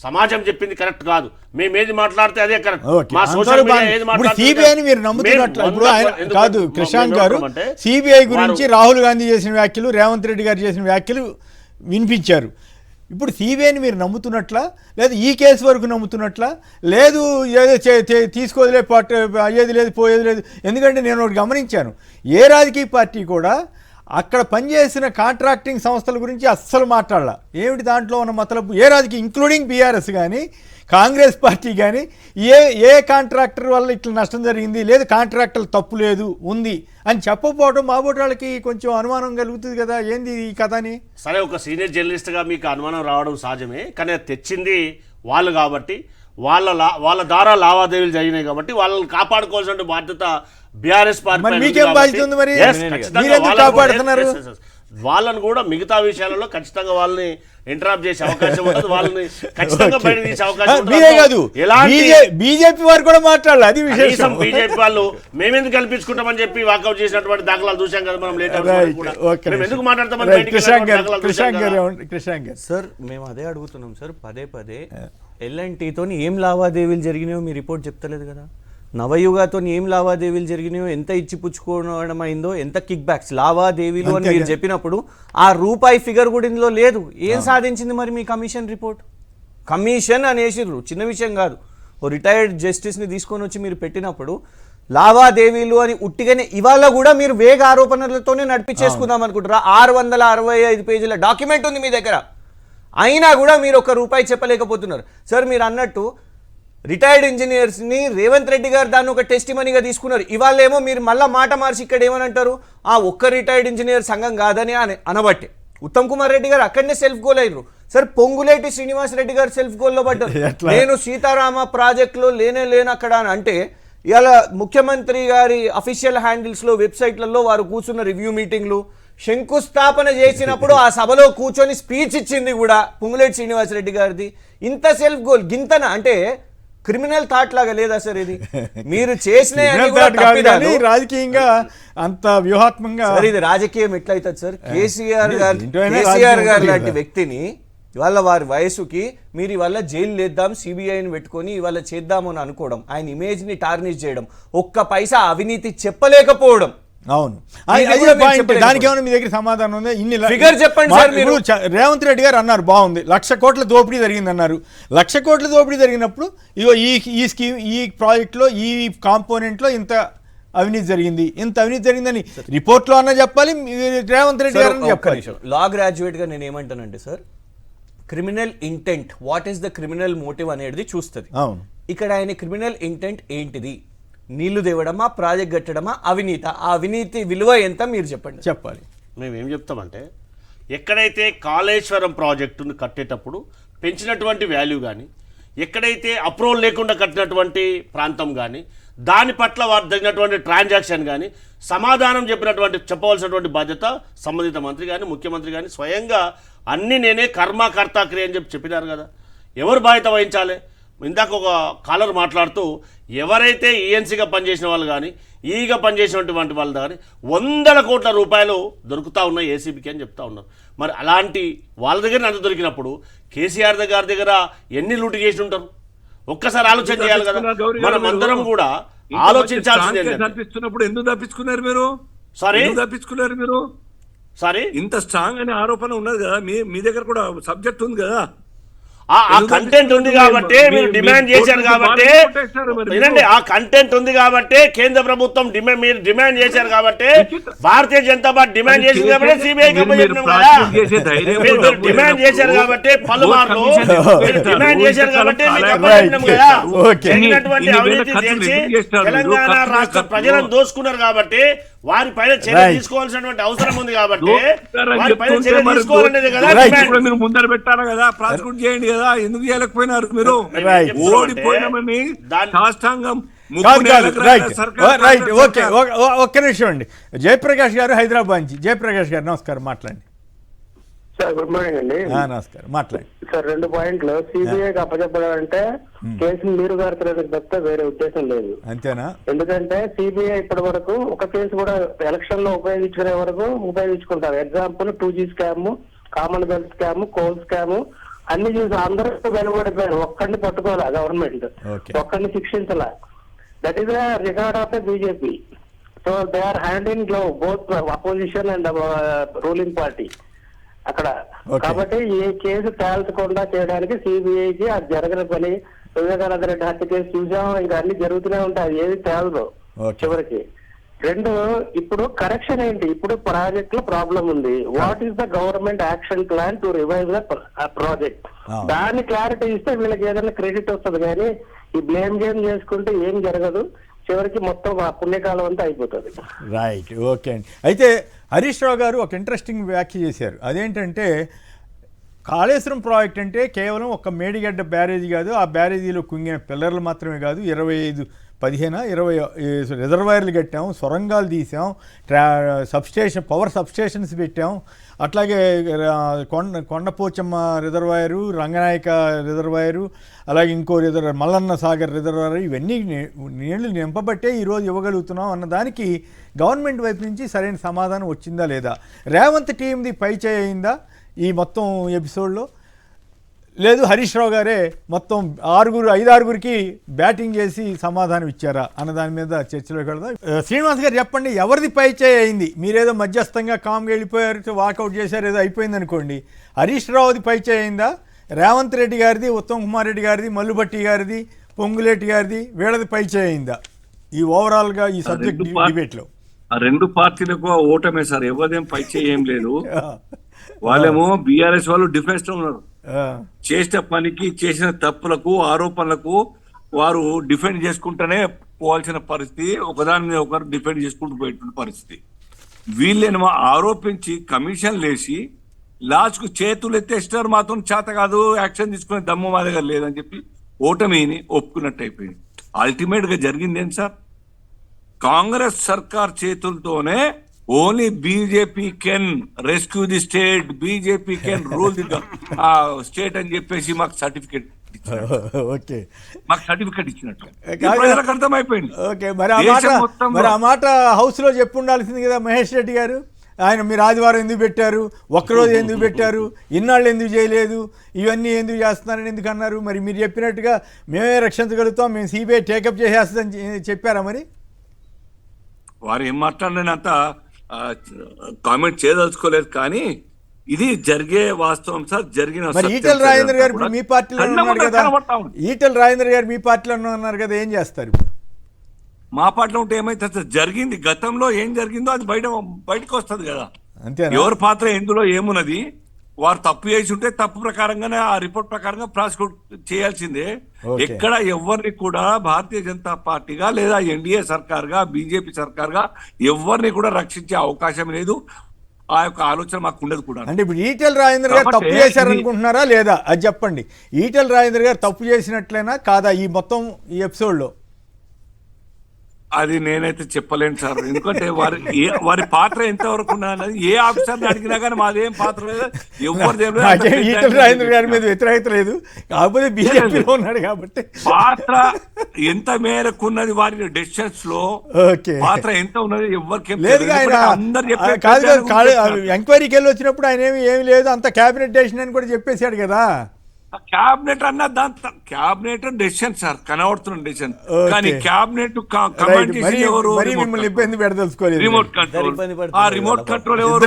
సమాజం చెప్పింది కరెక్ట్ కాదు, మేము ఏది మాట్లాడితే అదే కరెక్ట్, మా సోషల్ మీడియా ఏది మాట్లాడితే కాదు. ప్రశాంత్ గారు సిబిఐ గురించి రాహుల్ గాంధీ చేసిన వ్యాఖ్యలు, రేవంత్ రెడ్డి గారు చేసిన వ్యాఖ్యలు వినిపించారు. ఇప్పుడు సిబిఐని మీరు నమ్ముతున్నట్లా, లేదా ఈ కేసు వరకు నమ్ముతున్నట్లా, లేదు ఏదో తీసుకోదులే అయ్యేది లేదు పోయేది లేదు. ఎందుకంటే నేను ఒకటి గమనించాను, ఏ రాజకీయ పార్టీ కూడా అక్కడ పనిచేసిన కాంట్రాక్టింగ్ సంస్థల గురించి అస్సలు మాట్లాడాల. ఏమిటి దాంట్లో ఉన్న మతలబు? ఏ రాజకీయ ఇంక్లూడింగ్ బీఆర్ఎస్ కానీ కాంగ్రెస్ పార్టీ కానీ ఏ కాంట్రాక్టర్ వల్ల ఇట్లా నష్టం జరిగింది, లేదు కాంట్రాక్టర్లు తప్పు లేదు ఉంది అని చెప్పకపోవడం మా వాళ్ళకి కొంచెం అనుమానం కలుగుతుంది కదా, ఏంది ఈ కథ అని. సరే, ఒక సీనియర్ జర్నలిస్ట్గా మీకు అనుమానం రావడం సహజమే, కానీ తెచ్చింది వాళ్ళు కాబట్టి వాళ్ళ ద్వారా లావాదేవీలు జరిగినాయి కాబట్టి వాళ్ళని కాపాడుకోవాల్సిన బాధ్యత బీఆర్ఎస్ పార్టీ. వాళ్ళని కూడా మిగతా విషయాలలో ఖచ్చితంగా వాళ్ళని ఇంటరాప్ట్ చేసే అవకాశం ఉంటుంది, వాళ్ళని ఖచ్చితంగా బయట తీసే అవకాశం మీరే కాదు ఉంటుంది. ఎలాంటి బీజేపీ వారు కూడా మాట్లాడాలి, అది విశేషం. బీజేపీ వాళ్ళు మేమెందుకు కల్పించుకుంటామని చెప్పి వాకౌట్ చేసినటువంటి దాఖలాలు చూసాం కదా మనం. లేట్ మేము ఎందుకు మాట్లాడతామని బయటికి సార్ మేము అదే అడుగుతున్నాం సార్, పదే పదే ఎల్ఎన్టీతో ఏం లావాదేవీలు జరిగినాయో మీ రిపోర్ట్ చెప్తలేదు కదా. నవయుగాతో ఏం లావాదేవీలు జరిగినాయో, ఎంత ఇచ్చి పుచ్చుకోవడం అయిందో, ఎంత కిక్ బ్యాక్స్ లావాదేవీలు అని మీరు చెప్పినప్పుడు ఆ రూపాయి ఫిగర్ కూడా ఇందులో లేదు. ఏం సాధించింది మరి మీ కమిషన్ రిపోర్ట్? కమిషన్ అనేసిర్రు, చిన్న విషయం కాదు. ఓ రిటైర్డ్ జస్టిస్ని తీసుకొని వచ్చి మీరు పెట్టినప్పుడు లావాదేవీలు అని ఉట్టిగానే ఇవాళ కూడా మీరు వేగ ఆరోపణలతోనే నడిపించేసుకుందాం అనుకుంటారా? 665 పేజీల డాక్యుమెంట్ ఉంది మీ దగ్గర, అయినా కూడా మీరు ₹1 చెప్పలేకపోతున్నారు. సార్ మీరు అన్నట్టు రిటైర్డ్ ఇంజనీర్స్ని రేవంత్ రెడ్డి గారు దాన్ని ఒక టెస్టిమనీగా తీసుకున్నారు. ఇవాళ ఏమో మీరు మళ్ళీ మాట మార్చి ఇక్కడ ఏమనంటారు, ఒక్క రిటైర్డ్ ఇంజనీర్ సంఘం కాదని అనబట్టే ఉత్తమ్ కుమార్ రెడ్డి గారు అక్కడనే సెల్ఫ్ గోల్ అయ్యారు. సార్ పొంగులేటి శ్రీనివాస్ రెడ్డి గారు సెల్ఫ్ గోల్లో పడ్డారు. నేను సీతారామ ప్రాజెక్టులో లేను అక్కడ అని అంటే ఇవాళ ముఖ్యమంత్రి గారి అఫీషియల్ హ్యాండిల్స్లో వెబ్సైట్లలో వారు కూర్చున్న రివ్యూ మీటింగ్లు శంకుస్థాపన చేసినప్పుడు ఆ సభలో కూర్చొని స్పీచ్ ఇచ్చింది కూడా పొంగులేటి శ్రీనివాస్ రెడ్డి గారిది. ఇంత సెల్ఫ్ గోల్ గింతన అంటే క్రిమినల్ థాట్ లాగా లేదా సార్ ఇది? మీరు చేసిన రాజకీయంగా అంత వ్యూహాత్మకంగా ఇది రాజకీయం ఎట్లయితుంది సార్? కేసీఆర్ గారు లాంటి వ్యక్తిని ఇవాళ వారి వయసుకి మీరు ఇవాళ జైలు లేద్దాం, సిబిఐని పెట్టుకొని ఇవాళ చేద్దాము అని అనుకోవడం, ఆయన ఇమేజ్ని టార్నిష్ చేయడం, ఒక్క పైసా అవినీతి చెప్పలేకపోవడం. అవును, దానికి ఏమైనా మీ దగ్గర సమాధానం ఉంది? ఇన్ని ఫిగర్ చెప్పండి సార్. మీరు రేవంత్ రెడ్డి గారు అన్నారు బాగుంది, 1,00,000 కోట్ల దోపిడీ జరిగింది అన్నారు. 1,00,000 కోట్ల దోపిడీ జరిగినప్పుడు ఇగో ఈ స్కీమ్, ఈ ప్రాజెక్ట్లో, ఈ కాంపోనెంట్లో ఇంత అవినీతి జరిగింది, ఇంత అవినీతి జరిగిందని రిపోర్ట్లో అన్న చెప్పాలి, రేవంత్ రెడ్డి గారు చెప్పాలి. లా గ్రాడ్యుయేట్గా నేను ఏమంటానంటే sir, criminal intent, what is the criminal motive అనేది చూస్తుంది. అవును, ఇక్కడ ఆయన క్రిమినల్ ఇంటెంట్ ఏంటిది? నీళ్లు తేవడమా, ప్రాజెక్ట్ కట్టడమా, అవినీతి? ఆ అవినీతి విలువ ఎంత మీరు చెప్పాలి. మేమేం చెప్తామంటే, ఎక్కడైతే కాళేశ్వరం ప్రాజెక్టును కట్టేటప్పుడు పెంచినటువంటి వాల్యూ కానీ, ఎక్కడైతే అప్రూవల్ లేకుండా కట్టినటువంటి ప్రాంతం కానీ, దాని పట్ల వారు తగినటువంటి ట్రాన్సాక్షన్ కానీ సమాధానం చెప్పవలసినటువంటి బాధ్యత సంబంధిత మంత్రి కానీ, ముఖ్యమంత్రి కానీ స్వయంగా అన్నీ నేనే కర్మకర్త క్రియ అని చెప్పినారు కదా. ఎవరు బాధ్యత వహించాలి? ఇందాక ఒక కాలర్ మాట్లాడుతూ ఎవరైతే ఈఎన్సీగా పనిచేసిన వాళ్ళు కానీ, ఈగా పనిచేసినటువంటి వాళ్ళు కానీ 100 కోట్ల రూపాయలు దొరుకుతూ ఉన్నాయి ఏసీబీకి అని చెప్తా ఉన్నారు. మరి అలాంటి వాళ్ళ దగ్గర అంత దొరికినప్పుడు కేసీఆర్ గారి దగ్గర ఎన్ని లూటు చేసి ఉంటారు? ఒక్కసారి ఆలోచన చేయాలి కదా. మనం అందరం కూడా ఆలోచించాల్సింది. ఎందుకు తప్పించుకున్నారు మీరు? సారీ, ఇంత స్ట్రాంగ్ అనే ఆరోపణ ఉన్నది కదా, మీ దగ్గర కూడా సబ్జెక్ట్ ఉంది కదా, ఆ కంటెంట్ ఉంది కాబట్టి మీరు డిమాండ్ చేశారు కాబట్టి, వినండి, ఆ కంటెంట్ ఉంది కాబట్టి కేంద్ర ప్రభుత్వం మీరు డిమాండ్ చేశారు కాబట్టి, భారతీయ జనతా పార్టీ డిమాండ్ చేసింది కాబట్టి సిబిఐకి డిమాండ్ చేశారు కాబట్టి, పలుమార్లు డిమాండ్ చేశారు కాబట్టి జరిగినటువంటి అవినీతి తెలిసి తెలంగాణ రాష్ట్ర ప్రజలను దోసుకున్నారు కాబట్టి వారి పైన చర్య తీసుకోవాల్సినటువంటి అవసరం ఉంది కాబట్టి వారి పైన చర్య తీసుకోవాలనేది కదా. మీరు ముందర పెట్టారా కదా, ప్రాసిక్యూట్ చేయండి కదా, ఎందుకు చేయలేకపోయినారు మీరు? ఓడిపోయినామని సాష్టాంగం. ఒక్క నిమిషం అండి, జయప్రకాష్ గారు హైదరాబాద్ నుంచి. జయప్రకాష్ గారు నమస్కారం, మాట్లాడండి సార్. గుడ్ మార్నింగ్ అండి. నమస్కారం, మాట్లాడండి సార్. 2 పాయింట్లు. సిబిఐకి అప్పచెప్పడం అంటే కేసును మీరు గారుతున్నది తప్ప వేరే ఉద్దేశం లేదు, అంతేనా? ఎందుకంటే సిబిఐ ఇప్పటి వరకు ఒక కేసు కూడా ఎలక్షన్ లో ఉపయోగించుకునే వరకు ఉపయోగించుకుంటారు. Example 2G scam, commonwealth scam, coal scam అన్ని చూసి అందరూ వెలువడిపోయారు. ఒక్కడిని పట్టుకోలే గవర్నమెంట్, ఒక్కడిని శిక్షించలే. That is record of the BJP. So they are hand in glove, both opposition and ruling party అక్కడ. కాబట్టి ఈ కేసు తేల్చకుండా చేయడానికి సిబిఐకి అది జరగని పని. వివేకానంద రెడ్డి హత్య కేసు చూసాం, ఇంకా అన్ని జరుగుతూనే ఉంటాయి, ఏది తేలదు చివరికి. 2, ఇప్పుడు కరెక్షన్ ఏంటి? ఇప్పుడు ప్రాజెక్ట్ లో ప్రాబ్లం ఉంది. What is the government action plan to revive the project? దాన్ని క్లారిటీ ఇస్తే వీళ్ళకి ఏదైనా క్రెడిట్ వస్తుంది, కానీ ఈ బ్లేమ్ గేమ్ చేసుకుంటే ఏం జరగదు. చివరికి మొత్తం ఆ పుణ్యకాలం అంతా అయిపోతుంది. రైట్, ఓకే అండి. అయితే హరీష్ రావు గారు ఒక ఇంట్రెస్టింగ్ వ్యాఖ్య చేశారు. అదేంటంటే కాళేశ్వరం ప్రాజెక్ట్ అంటే కేవలం ఒక మేడిగడ్డ బ్యారేజీ కాదు, ఆ బ్యారేజీలో కుంగిన పిల్లర్లు మాత్రమే కాదు, 25 15-20 రిజర్వాయర్లు కట్టాం, సొరంగాలు తీసాం, పవర్ సబ్స్టేషన్స్ పెట్టాం. అట్లాగే కొండపోచమ్మ రిజర్వాయరు, రంగనాయక రిజర్వాయరు, అలాగే ఇంకో మల్లన్న సాగర్ రిజర్వాయర్, ఇవన్నీ నీళ్లు నింపబట్టే ఈరోజు ఇవ్వగలుగుతున్నాం అన్నదానికి గవర్నమెంట్ వైపు నుంచి సరైన సమాధానం వచ్చిందా లేదా? రేవంత్ టీంది పై చేయి అయిందా ఈ మొత్తం ఎపిసోడ్లో? లేదు హరీష్ రావు గారే మొత్తం 5-6 బ్యాటింగ్ చేసి సమాధానం ఇచ్చారా అన్న దాని మీద చర్చలోకి వెళ్దాం. శ్రీనివాస్ గారు చెప్పండి, ఎవరిది పై చేయి అయింది? మీరేదో మధ్యస్థంగా కామ్గా వెళ్ళిపోయారు, వాకౌట్ చేశారు, ఏదో అయిపోయింది అనుకోండి. హరీష్ రావుది పై చేయి అయిందా? రేవంత్ రెడ్డి గారిది, ఉత్తమ్ కుమార్ రెడ్డి గారిది, మల్లుబట్టి గారిది, పొంగులేటి గారిది, వీళ్ళది పై చేయి అయిందా ఈ ఓవరాల్గా ఈ సబ్జెక్ట్ డిబేట్లో? ఆ రెండు పార్టీలకు ఓటమే సార్, ఎవరిదేం పై చేయి ఏం లేదు. వాళ్ళేమో బీఆర్ఎస్ వాళ్ళు డిఫెన్స్ లో ఉన్నారు. చేసిన పనికి, చేసిన తప్పులకు, ఆరోపణలకు వారు డిఫెండ్ చేసుకుంటూనే పోవాల్సిన పరిస్థితి, ఒకదాని మీద ఒకరు డిఫెండ్ చేసుకుంటూ పోయేటువంటి పరిస్థితి. వీళ్ళేమో ఆరోపించి కమిషన్ లేసి లాస్ట్కు చేతులు ఎత్తేస్తారు, మాత్రం చేత కాదు, యాక్షన్ తీసుకునే దమ్ము మా దగ్గర లేదని చెప్పి ఓటమిని ఒప్పుకున్నట్టు అయిపోయింది. అల్టిమేట్ గా జరిగింది ఏంటి సార్? కాంగ్రెస్ సర్కార్ చేతులతోనే only BJP can rescue the state, BJP can rule the state అని చెప్పేసి మాకు సర్టిఫికేట్ ఇచ్చినట్టు ప్రజలకు అర్థమైపోయింది. మరి ఆ మాట హౌస్ లో చెప్పు ఉండాల్సింది కదా మహేష్ రెడ్డి గారు. ఆయన మీరు ఆదివారం ఎందుకు పెట్టారు, ఒక్కరోజు ఎందుకు పెట్టారు, ఇన్నాళ్ళు ఎందుకు చేయలేదు, ఇవన్నీ ఎందుకు చేస్తున్నారని ఎందుకు అన్నారు? మరి మీరు చెప్పినట్టుగా మేమే రక్షించగలుగుతాం, మేము సిబిఐ టేకప్ చేసేస్తుందని చెప్పారా? మరి వారు ఏం మాట్లాడినంత కామెంట్ చేయదలుచుకోలేదు, కానీ ఇది జరిగే వాస్తవం సార్. జరిగిన ఈటెల రాజేంద్ర గారు ఇప్పుడు మీ పార్టీలో ఉన్నారు కదా, ఈటెల రాజేంద్ర గారు మీ పార్టీలో ఉన్నారు కదా, ఏం చేస్తారు ఇప్పుడు? మా పార్టీలో ఉంటే ఏమైతే సార్, జరిగింది గతంలో ఏం జరిగిందో అది బయటకు వస్తుంది కదా. అంతే, ఎవరి పాత్ర ఎందులో ఏమున్నది, వారు తప్పు చేసి ఉంటే తప్పు ప్రకారంగానే ఆ రిపోర్ట్ ప్రకారంగా ప్రాసిక్యూట్ చేయాల్సిందే. ఎక్కడ ఎవరిని కూడా భారతీయ జనతా పార్టీగా లేదా ఎన్డీఏ సర్కార్గా, బీజేపీ సర్కార్గా ఎవరిని కూడా రక్షించే అవకాశం లేదు. ఆ యొక్క ఆలోచన మాకు ఉండదు కూడా. అంటే ఇప్పుడు ఈటెల రాజేంద్ర గారు తప్పు చేశారనుకుంటున్నారా లేదా అది చెప్పండి. ఈటెల రాజేంద్ర గారు తప్పు చేసినట్లయినా కాదా ఈ మొత్తం ఈ ఎపిసోడ్లో? అది నేనైతే చెప్పలేను సార్, ఎందుకంటే వారి పాత్ర ఎంతవరకు ఉన్నది ఏ ఆఫీసర్ని అడిగినా కానీ మాదేం పాత్ర లేదు, ఈటెల రాజేంద్ర గారి మీద వ్యతిరేకత లేదు, కాకపోతే బీజేపీలో ఉన్నాడు కాబట్టి పాత్ర ఎంత మేరకు ఉన్నది వారి డెసిషన్స్ లో పాత్ర ఎంత ఉన్నది ఎవరికి లేదు. ఎంక్వైరీకి వెళ్ళి వచ్చినప్పుడు ఆయన ఏమి లేదు, అంత క్యాబినెట్ డెసిషన్ అని కూడా చెప్పేశాడు కదా. క్యాబినెట్ అన్న దాని క్యాబినెట్ డెసిషన్ సార్, కనబడుతున్న డెసిషన్, కానీ క్యాబినెట్ మిమ్మల్ని ఇబ్బంది పెడదలుచుకోలేదు. రిమోట్ కంట్రోల్, ఆ రిమోట్ కంట్రోల్ ఎవరు?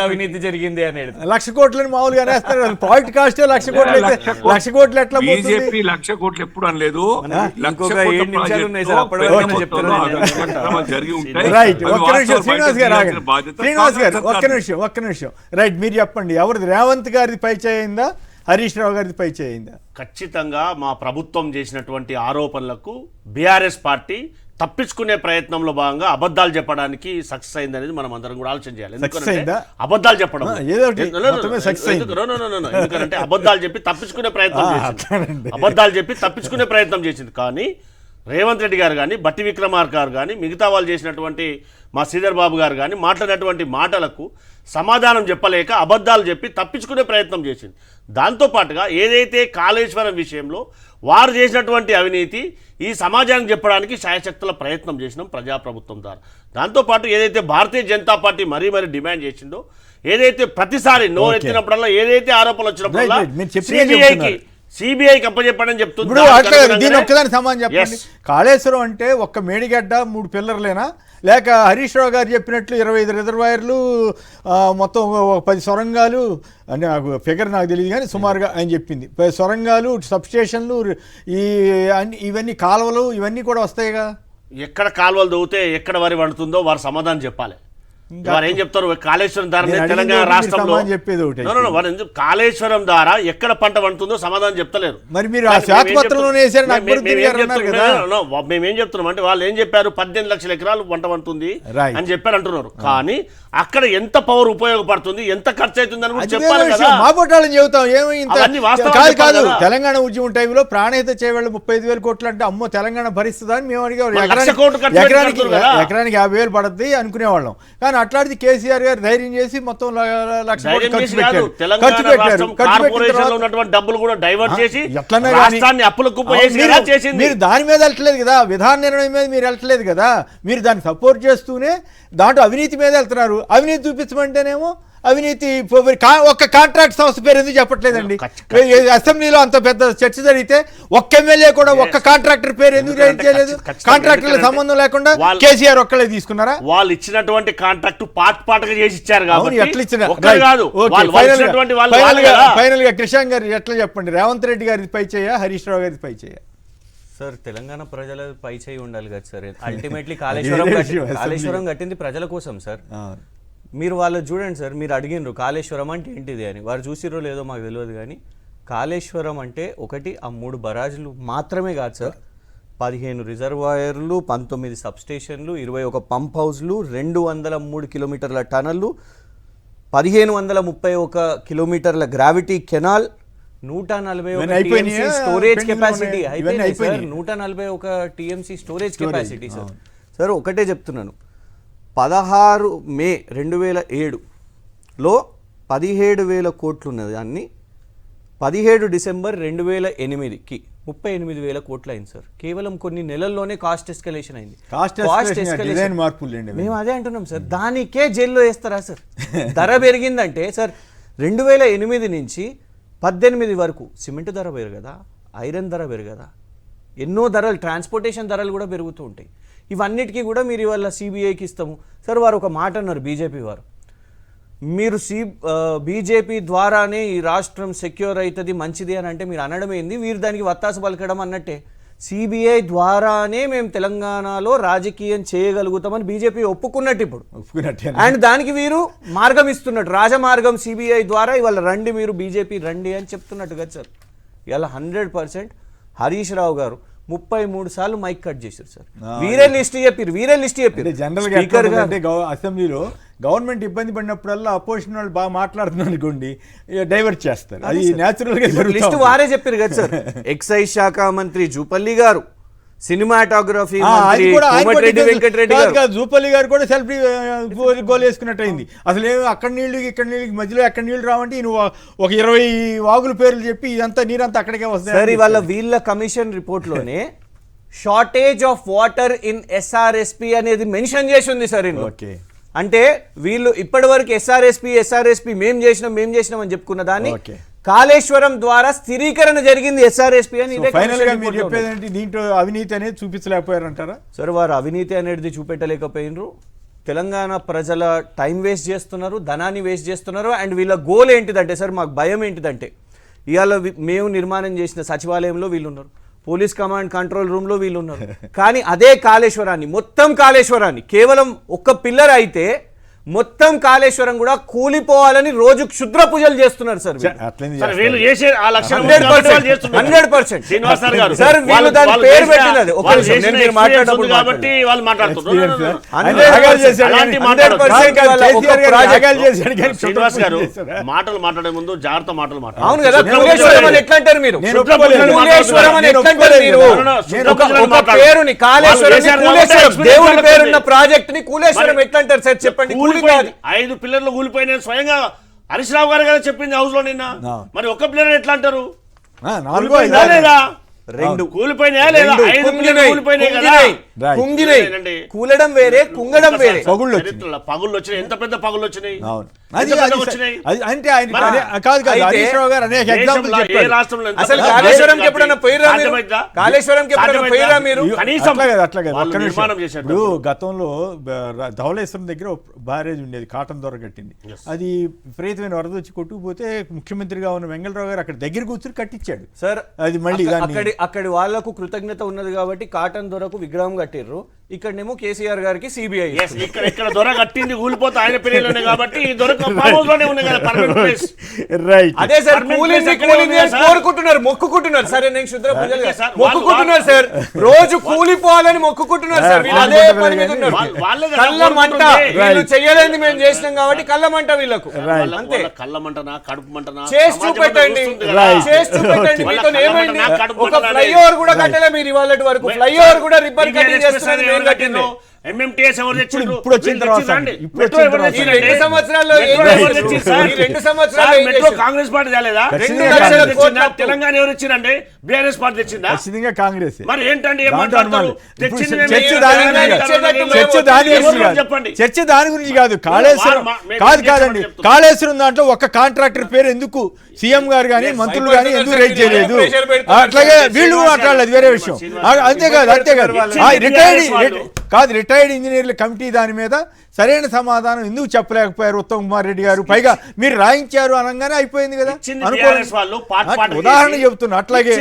అవినీతి జరిగింది అనేది 1,00,000 కోట్లని మామూలుగా అనేస్తారు, ప్రాజెక్ట్ కాస్ట్ 1,00,000 కోట్లు అయితే 1,00,000 కోట్లు ఎట్లా? బీజేపీ 1,00,000 కోట్లు ఎప్పుడు అనలేదు, జరిగి ఉంటాయి. ఒక్క నిమిషం రైట్, మీరు చెప్పండి, ఎవరిది రేవంత్ గారిది పై చేయిందా, హరీష్ రావు గారిది పై చేయిందా? ఖచ్చితంగా మా ప్రభుత్వం చేసినటువంటి ఆరోపణలకు బీఆర్ఎస్ పార్టీ తప్పించుకునే ప్రయత్నంలో భాగంగా అబద్ధాలు చెప్పడానికి సక్సెస్ అయింది అనేది మనం అందరం కూడా ఆలోచన చేయాలి. ఎందుకంటే అబద్ధాలు చెప్పడం, ఎందుకంటే అబద్ధాలు చెప్పి తప్పించుకునే ప్రయత్నం చేసింది, అబద్ధాలు చెప్పి తప్పించుకునే ప్రయత్నం చేసింది. కానీ రేవంత్ రెడ్డి గారు కానీ, బట్టి విక్రమార్క గారు కానీ, మిగతా వాళ్ళు చేసినటువంటి మా శ్రీధర్ బాబు గారు కానీ మాట్లాడినటువంటి మాటలకు సమాధానం చెప్పలేక అబద్ధాలు చెప్పి తప్పించుకునే ప్రయత్నం చేసింది. దాంతోపాటుగా ఏదైతే కాళేశ్వరం విషయంలో వారు చేసినటువంటి అవినీతి ఈ సమాజానికి చెప్పడానికి శాయశక్తుల ప్రయత్నం చేసినాం ప్రజాప్రభుత్వం ద్వారా. దాంతోపాటు ఏదైతే భారతీయ జనతా పార్టీ మరీ డిమాండ్ చేసిందో, ఏదైతే ప్రతిసారి నోరు ఎత్తినప్పుడల్లా ఏదైతే ఆరోపణలు వచ్చినప్పుడల్లా సిబిఐకి అప్పచెప్పడని చెప్తుంది. దీని ఒక్కదాని సమాధానం చెప్పండి. కాళేశ్వరం అంటే ఒక్క మేడిగడ్డ 3 పిల్లర్లేనా, లేక హరీష్ రావు గారు చెప్పినట్లు 25 రిజర్వాయర్లు, మొత్తం 10 సొరంగాలు, అంటే నాకు ఫిగర్ నాకు తెలియదు కానీ సుమారుగా ఆయన చెప్పింది 10 సొరంగాలు, సబ్స్టేషన్లు, ఇవన్నీ కాలువలు, ఇవన్నీ కూడా వస్తాయిగా. ఎక్కడ కాలువలు దవ్వుతే ఎక్కడ వరి వండుతుందో వారు సమాధానం చెప్పాలి. వారు ఏం చెప్తారు కాళేశ్వరం ద్వారా నేను అడిగింది తెలంగాణ ఒకటి, రాష్ట్రంలో మీరు సమాధానం చెప్పేది ఒకటి. No, no, no, వారు కాళేశ్వరం ద్వారా ఎక్కడ పంట పండుతుందో సమాధానం చెప్తలేరు. మరి మీరు ఆ శ్వేతపత్రంలోనే వేశారని అక్బరుద్దీన్ గారు అన్నారు కదా. మేమేం చెప్తున్నాం అంటే వాళ్ళు ఏం చెప్పారు 18 లక్షల ఎకరాలు పంట పండుతుంది Right. అని చెప్పారు అంటున్నారు. కానీ అక్కడ ఎంత పవర్ ఉపయోగపడుతుంది, ఎంత ఖర్చు అవుతుంది అని కూడా అది చెప్పాలి వేరే కదా. విషయం. మా పొట్టాలని చెబుతాం ఏమో ఇంత అవన్నీ వాస్తవాలు కాదు చెప్పాలి కాదు కదా. తెలంగాణ ఉద్యమం టైంలో ప్రాణహిత చేయవాళ్ళు 35,000 కోట్లు అంటే అమ్మో తెలంగాణ భరిస్తుందా అని మేము అడిగాం. మరి 1,00,000 కోట్లు ఖర్చు పెట్టి కడుతున్నారు కదా. ఎకరానికి 50,000 పడుతుంది అనుకునేవాళ్ళం. కానీ అట్లాంటిది కేసీఆర్ గారు ధైర్యం చేసి మొత్తం లక్ష కోట్లు ధైర్యం ఖర్చు చేసి కాదు, పెట్టారు. తెలంగాణ ఖర్చు పెట్టారు. రాష్ట్రం ఖర్చు పెట్టిన కార్పొరేషన్ లో తర్వాత ఉన్నటువంటి డబ్బులు కూడా డైవర్ట్ చేసి ఎట్లన్నా కానీ రాష్ట్రాన్ని అప్పుల కుప్ప చేసి మీరు- ఎలా చేసింది. మీరు దాని మీద వెళ్ళట్లేదు కదా, విధాన నిర్ణయం మీద మీరు వెళ్ళట్లేదు కదా. మీరు దాన్ని సపోర్ట్ చేస్తూనే దాంట్లో అవినీతి మీద వెళ్తున్నారు. అవినీతి చూపించమంటేనేమో అవినీతి ఒక్క కాంట్రాక్ట్ సంస్థ పేరు ఎందుకు చెప్పట్లేదండి? అసెంబ్లీలో అంత పెద్ద చర్చ జరిగితే ఒక్క ఎమ్మెల్యే కూడా ఒక్క కాంట్రాక్టర్ పేరు ఎందుకు చేయలేదు? కాంట్రాక్టర్ల సంబంధం లేకుండా కేసీఆర్ ఒక్కలే తీసుకున్నారా? వాళ్ళు ఇచ్చినటువంటి కాంట్రాక్ట్ పాటగా చేసి ఇచ్చారు కాబట్టి ఎట్లా ఇచ్చిన ఒక్కరు కాదు, వాళ్ళు ఇచ్చినటువంటి వాళ్ళు కదా. ఫైనల్ గా కృషాంక్ గారు ఎట్లా చెప్పండి, రేవంత్ రెడ్డి గారి పై చేయ, హరీష్ రావు గారి పై చేయ? సార్ తెలంగాణ ప్రజల పై చేయి ఉండాలి కదా సార్. అల్టిమేట్లీ విషయం, కాళేశ్వరం కట్టింది ప్రజల కోసం సార్. మీరు వాళ్ళు చూడండి సార్, మీరు అడిగినరు కాళేశ్వరం అంటే ఏంటిది అని. వారు చూసిరో లేదో మాకు తెలియదు, కానీ కాళేశ్వరం అంటే ఒకటి ఆ 3 బరాజులు మాత్రమే కాదు సార్. 15 రిజర్వాయర్లు, 19 సబ్స్టేషన్లు, 21 పంప్ హౌస్లు, 203 కిలోమీటర్ల టనల్లు, 1531 కిలోమీటర్ల gravity canal, 141 TMC storage capacity. అయిపోయింది sir, 141 TMC storage capacity sir. Sir ఒకటే చెప్తున్నాను, 16 మే 2007లో 17,000 కోట్లు ఉన్నది. దాన్ని 17 డిసెంబర్ 2008కి 38,000 కోట్లు అయింది సార్. కేవలం కొన్ని నెలల్లోనే కాస్ట్ ఎస్కలేషన్ అయింది. డిజైన్ మార్పులు మేము అదే అంటున్నాం సార్. దానికే జైల్లో వేస్తారా సార్? ధర పెరిగిందంటే సార్ 2008 నుంచి 18 వరకు సిమెంట్ ధర పెరగదా, ఐరన్ ధర పెరగదా, ఎన్నో ధరలు, ట్రాన్స్పోర్టేషన్ ధరలు కూడా పెరుగుతూ ఉంటాయి. ఇవన్నిటికీ కూడా మీరు ఇవాళ సిబిఐకి ఇస్తాము సార్. వారు ఒక మాట అన్నారు, బీజేపీ వారు, మీరు బీజేపీ ద్వారానే ఈ రాష్ట్రం సెక్యూర్ అవుతుంది మంచిది అని అంటే మీరు అనడం ఏంది, వీరు దానికి వత్తాసు పలకడం అన్నట్టే. సిబిఐ ద్వారానే మేము తెలంగాణలో రాజకీయం చేయగలుగుతామని బీజేపీ ఒప్పుకున్నట్టు ఇప్పుడు. అండ్ దానికి వీరు మార్గం ఇస్తున్నట్టు, రాజమార్గం సిబిఐ ద్వారా ఇవాళ రండి, మీరు బీజేపీ రండి అని చెప్తున్నట్టు కదా సార్. ఇలా 100% హరీష్ రావు గారు 33 సార్లు మైక్ కట్ చేశారు సార్. వీరే లిస్ట్ చెప్పారు. జనరల్ గా అంటే అసెంబ్లీలో గవర్నమెంట్ ఇబ్బంది పడినప్పుడల్లా అపోజిషన్ వాళ్ళు బాగా మాట్లాడుతున్నారు అనుకోండి, డైవర్ట్ చేస్తారు. అది న్యాచురల్ గా లిస్ట్ వారే చెప్పారు కదా సార్. ఎక్సైజ్ శాఖ మంత్రి జూపల్లి గారు, సినిమాటోగ్రఫీ మంత్రి కోమటిరెడ్డి వెంకటరెడ్డి గారు, జూపల్లి గారు కూడా సెల్ఫీ గోల్ వేసుకున్నట్టు అయింది. అసలు ఏమి అక్కడ నీళ్లు ఇక్కడ నీళ్ళకి మధ్యలో ఎక్కడ నీళ్లు రావంటే నువ్వు ఒక 20 వాగుల పేర్లు చెప్పి ఇదంతా నీరంతా అక్కడికే వస్తుంది సార్. ఇవాళ వీళ్ళ కమిషన్ రిపోర్ట్ లోనే shortage of water in SRSP అనేది మెన్షన్ చేసి ఉంది సార్. ఓకే, అంటే వీళ్ళు ఇప్పటి వరకు ఎస్ఆర్ఎస్పి మేం చేసినాం అని చెప్పుకున్న దాన్ని కాళేశ్వరం ద్వారా స్థిరీకరణ జరిగింది SRSP అని. ఫైనల్ గా మీరు చెప్పేదంటే దీంట్లో అవినీతి అనేది చూపించలేకపోయారంటారా సార్? వారు అవినీతి అనేది చూపెట్టలేకపోయినరు. తెలంగాణ ప్రజల టైం వేస్ట్ చేస్తున్నారు, ధనాన్ని వేస్ట్ చేస్తున్నారు. అండ్ వీళ్ళ గోల్ ఏంటిదంటే సార్, మాకు భయం ఏంటిదంటే ఇవాళ మేము నిర్మాణం చేసిన సచివాలయంలో వీళ్ళు ఉన్నారు, పోలీస్ కమాండ్ కంట్రోల్ రూమ్ లో వీళ్ళు ఉన్నారు. కానీ అదే కాళేశ్వరాన్ని కేవలం ఒక్క పిల్లర్ అయితే మొత్తం కాళేశ్వరం కూడా కూలిపోవాలని రోజు క్షుద్ర పూజలు చేస్తున్నారు సార్. వీళ్ళు చేసే ఆ లక్షణం 100% శ్రీనివాస్ గారు సార్, వీళ్ళు దాని పేరు పెట్టినది కాబట్టి వాళ్ళు మాట్లాడుతున్నారు. శ్రీనివాస్ గారు మాటలు మాట్లాడే ముందు జాగ్రత్త మాటలు మాట్లాడారు. అవును కదా, కూలేశ్వరం అని ఎట్లా అంటారు మీరు? కూలేశ్వరం అని ఎట్లా అంటారు మీరు? ఒక పేరుని కాళేశ్వరం, దేవుడి పేరున్న ప్రాజెక్ట్ ని కూలేశ్వరం ఎట్లా అంటారు సార్ చెప్పండి? 5 పిల్లర్లు కూలిపోయిన స్వయంగా హరీష్ రావు గారు కదా చెప్పింది హౌస్ లో నిన్న. మరి ఒక్క పిల్లర్ ఎట్లా అంటారు? 4 లేదా 2 కూలిపోయినాయా లేదా? 5 పిల్లర్లు కూలిపోయినాయి కదా. కూలడం వేరే, కుంగడం వేరే. పగుళ్ళు వచ్చినాయి. ఎంత పెద్ద పగుళ్ళు వచ్చినాయి? అంటే హరీష్ రావు గారు అనేక ఎగ్జాంపుల్ చెప్పారు. అసలు కాళేశ్వరంకి ఎప్పుడైనా పోయిరా మీరు? కాళేశ్వరంకి ఎప్పుడైనా పోయిరా మీరు? ఇప్పుడు గతంలో ధవళేశ్వరం దగ్గర బ్యారేజ్ ఉండేది, కాటన్ దొర కట్టింది. అది విపరీతమైన వరద వచ్చి కొట్టుకుపోతే ముఖ్యమంత్రిగా ఉన్న వెంగళరావు గారు అక్కడ దగ్గర కూర్చుని కట్టించాడు సార్. అది మళ్ళీ అక్కడి వాళ్లకు కృతజ్ఞత ఉన్నది కాబట్టి కాటన్ దొరకు విగ్రహం కట్టిర్రు. ఇక్కడనేమో కేసీఆర్ గారికి సిబిఐ. Yes, ఇక్కడ దొర కట్టింది కూలిపోతే ఆయన పేరులోనే కాబట్టి ఈ దొర ఫామ్ హౌస్ లోనే ఉంది కదా పర్మనెంట్ ప్లేస్. రైట్. అదే సార్ కూలింది కోరుకుంటున్నారు, మొక్కుకుంటున్నారు. సరే నేను శుద్ర పూజలు మొక్కుకుంటున్నారు సార్, రోజు కూలిపోవాలని మొక్కుకుంటున్నారు సార్. వీళ్ళు అదే పని మీద ఉన్నారు. కళ్ళ మంట, వీళ్ళు చెయ్యలేని మేము చేసినాం కాబట్టి కళ్ళ మంట వీళ్ళకు. అంతే. కళ్ళ మంటనా కడుపు మంటనా చేసి చూపెట్టండి, చేసి చూపెట్టండి. మీతో ఏమైంది? ఒక ఫ్లైఓవర్ కూడా కట్టలే మీరు ఇవాళ వరకు. ఫ్లైఓవర్ కూడా రిబ్బన్ కటింగ్ చేస్తున్నారు. MMTS ఎవరు తెచ్చిండ్రు? ఇప్పుడు వచ్చిన తర్వాత మెట్రో ఎవరు తెచ్చిండ్రు? 2 సంవత్సరాల్లో మెట్రో కాంగ్రెస్ పార్టీ తేలేదా? 2 లక్షల కోట్ల తెలంగాణ ఎవరు ఇచ్చిందండి? BRS party తెచ్చిందా? ఖచ్చితంగా కాంగ్రెస్. మరి ఏంటండి ఏం మాట్లాడతారు? తెచ్చింది మేము చర్చ దాని గురించి కాదు. కాళేశ్వరం కాదండి. కాళేశ్వరం దాంట్లో ఒక కాంట్రాక్టర్ పేరు ఎందుకు సీఎం గారు కానీ మంత్రులు కానీ ఎందుకు రేట్ చేయలేదు? అట్లాగే వీళ్ళు మాట్లాడలేదు, వేరే విషయం. అంతేకాదు రిటైర్డ్ ఇంజనీర్ల కమిటీ దాని మీద సరైన సమాధానం ఎందుకు చెప్పలేకపోయారు ఉత్తమ్ కుమార్ రెడ్డి గారు? పైగా మీరు రాయించారు అనగానే అయిపోయింది కదా. ఉదాహరణ చెప్తున్నా. అట్లాగే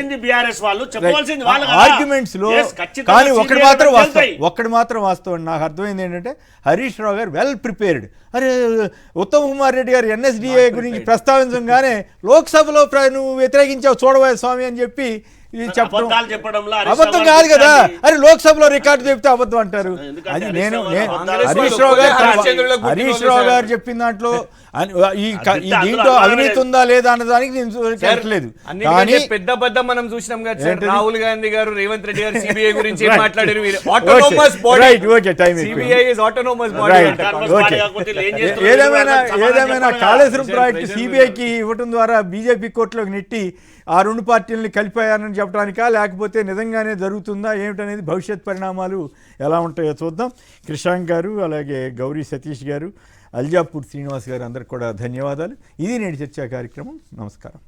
ఆర్గ్యుమెంట్స్ లో కానీ ఒక్కటి మాత్రం వాస్తవం. నాకు అర్థమైంది ఏంటంటే హరీష్ రావు గారు వెల్ ప్రిపేర్డ్. అరే ఉత్తమ్ కుమార్ రెడ్డి గారు NSDA గురించి ప్రస్తావించగానే లోక్సభలో నువ్వు వ్యతిరేకించావు చూడబోయే స్వామి అని చెప్పి అబద్ధం కాదు కదా. అరే లోక్సభలో రికార్డు చెప్తే అబద్ధం అంటారు. అది నేను హరీష్ రావు గారు చెప్పిన దాంట్లో దీంట్లో అవినీతి ఉందా లేదా అన్నదానికి నేను చెప్పలేదు. కానీ పెద్ద బద్దం మనం చూసినాం కదా సార్. రాహుల్ గాంధీ గారు, రేవంత్ రెడ్డి గారు సిబిఐ గురించి మాట్లాడారు. ఏదేమైనా కాళేశ్వరం ప్రాజెక్టు సిబిఐకి ఇవ్వటం ద్వారా బీజేపీ కోర్టులోకి నెట్టి ఆ 2 పార్టీలని కలిపాయని చెప్పడానికా, లేకపోతే నిజంగానే జరుగుతుందా ఏమిటనేది భవిష్యత్ పరిణామాలు ఎలా ఉంటాయో చూద్దాం. కృషాంక్ గారు, అలాగే గౌరీ సతీష్ గారు, అల్జాపూర్ శ్రీనివాస్ గారు అందరికి కూడా ధన్యవాదాలు. ఇది నేటి చర్చా కార్యక్రమం. నమస్కారం.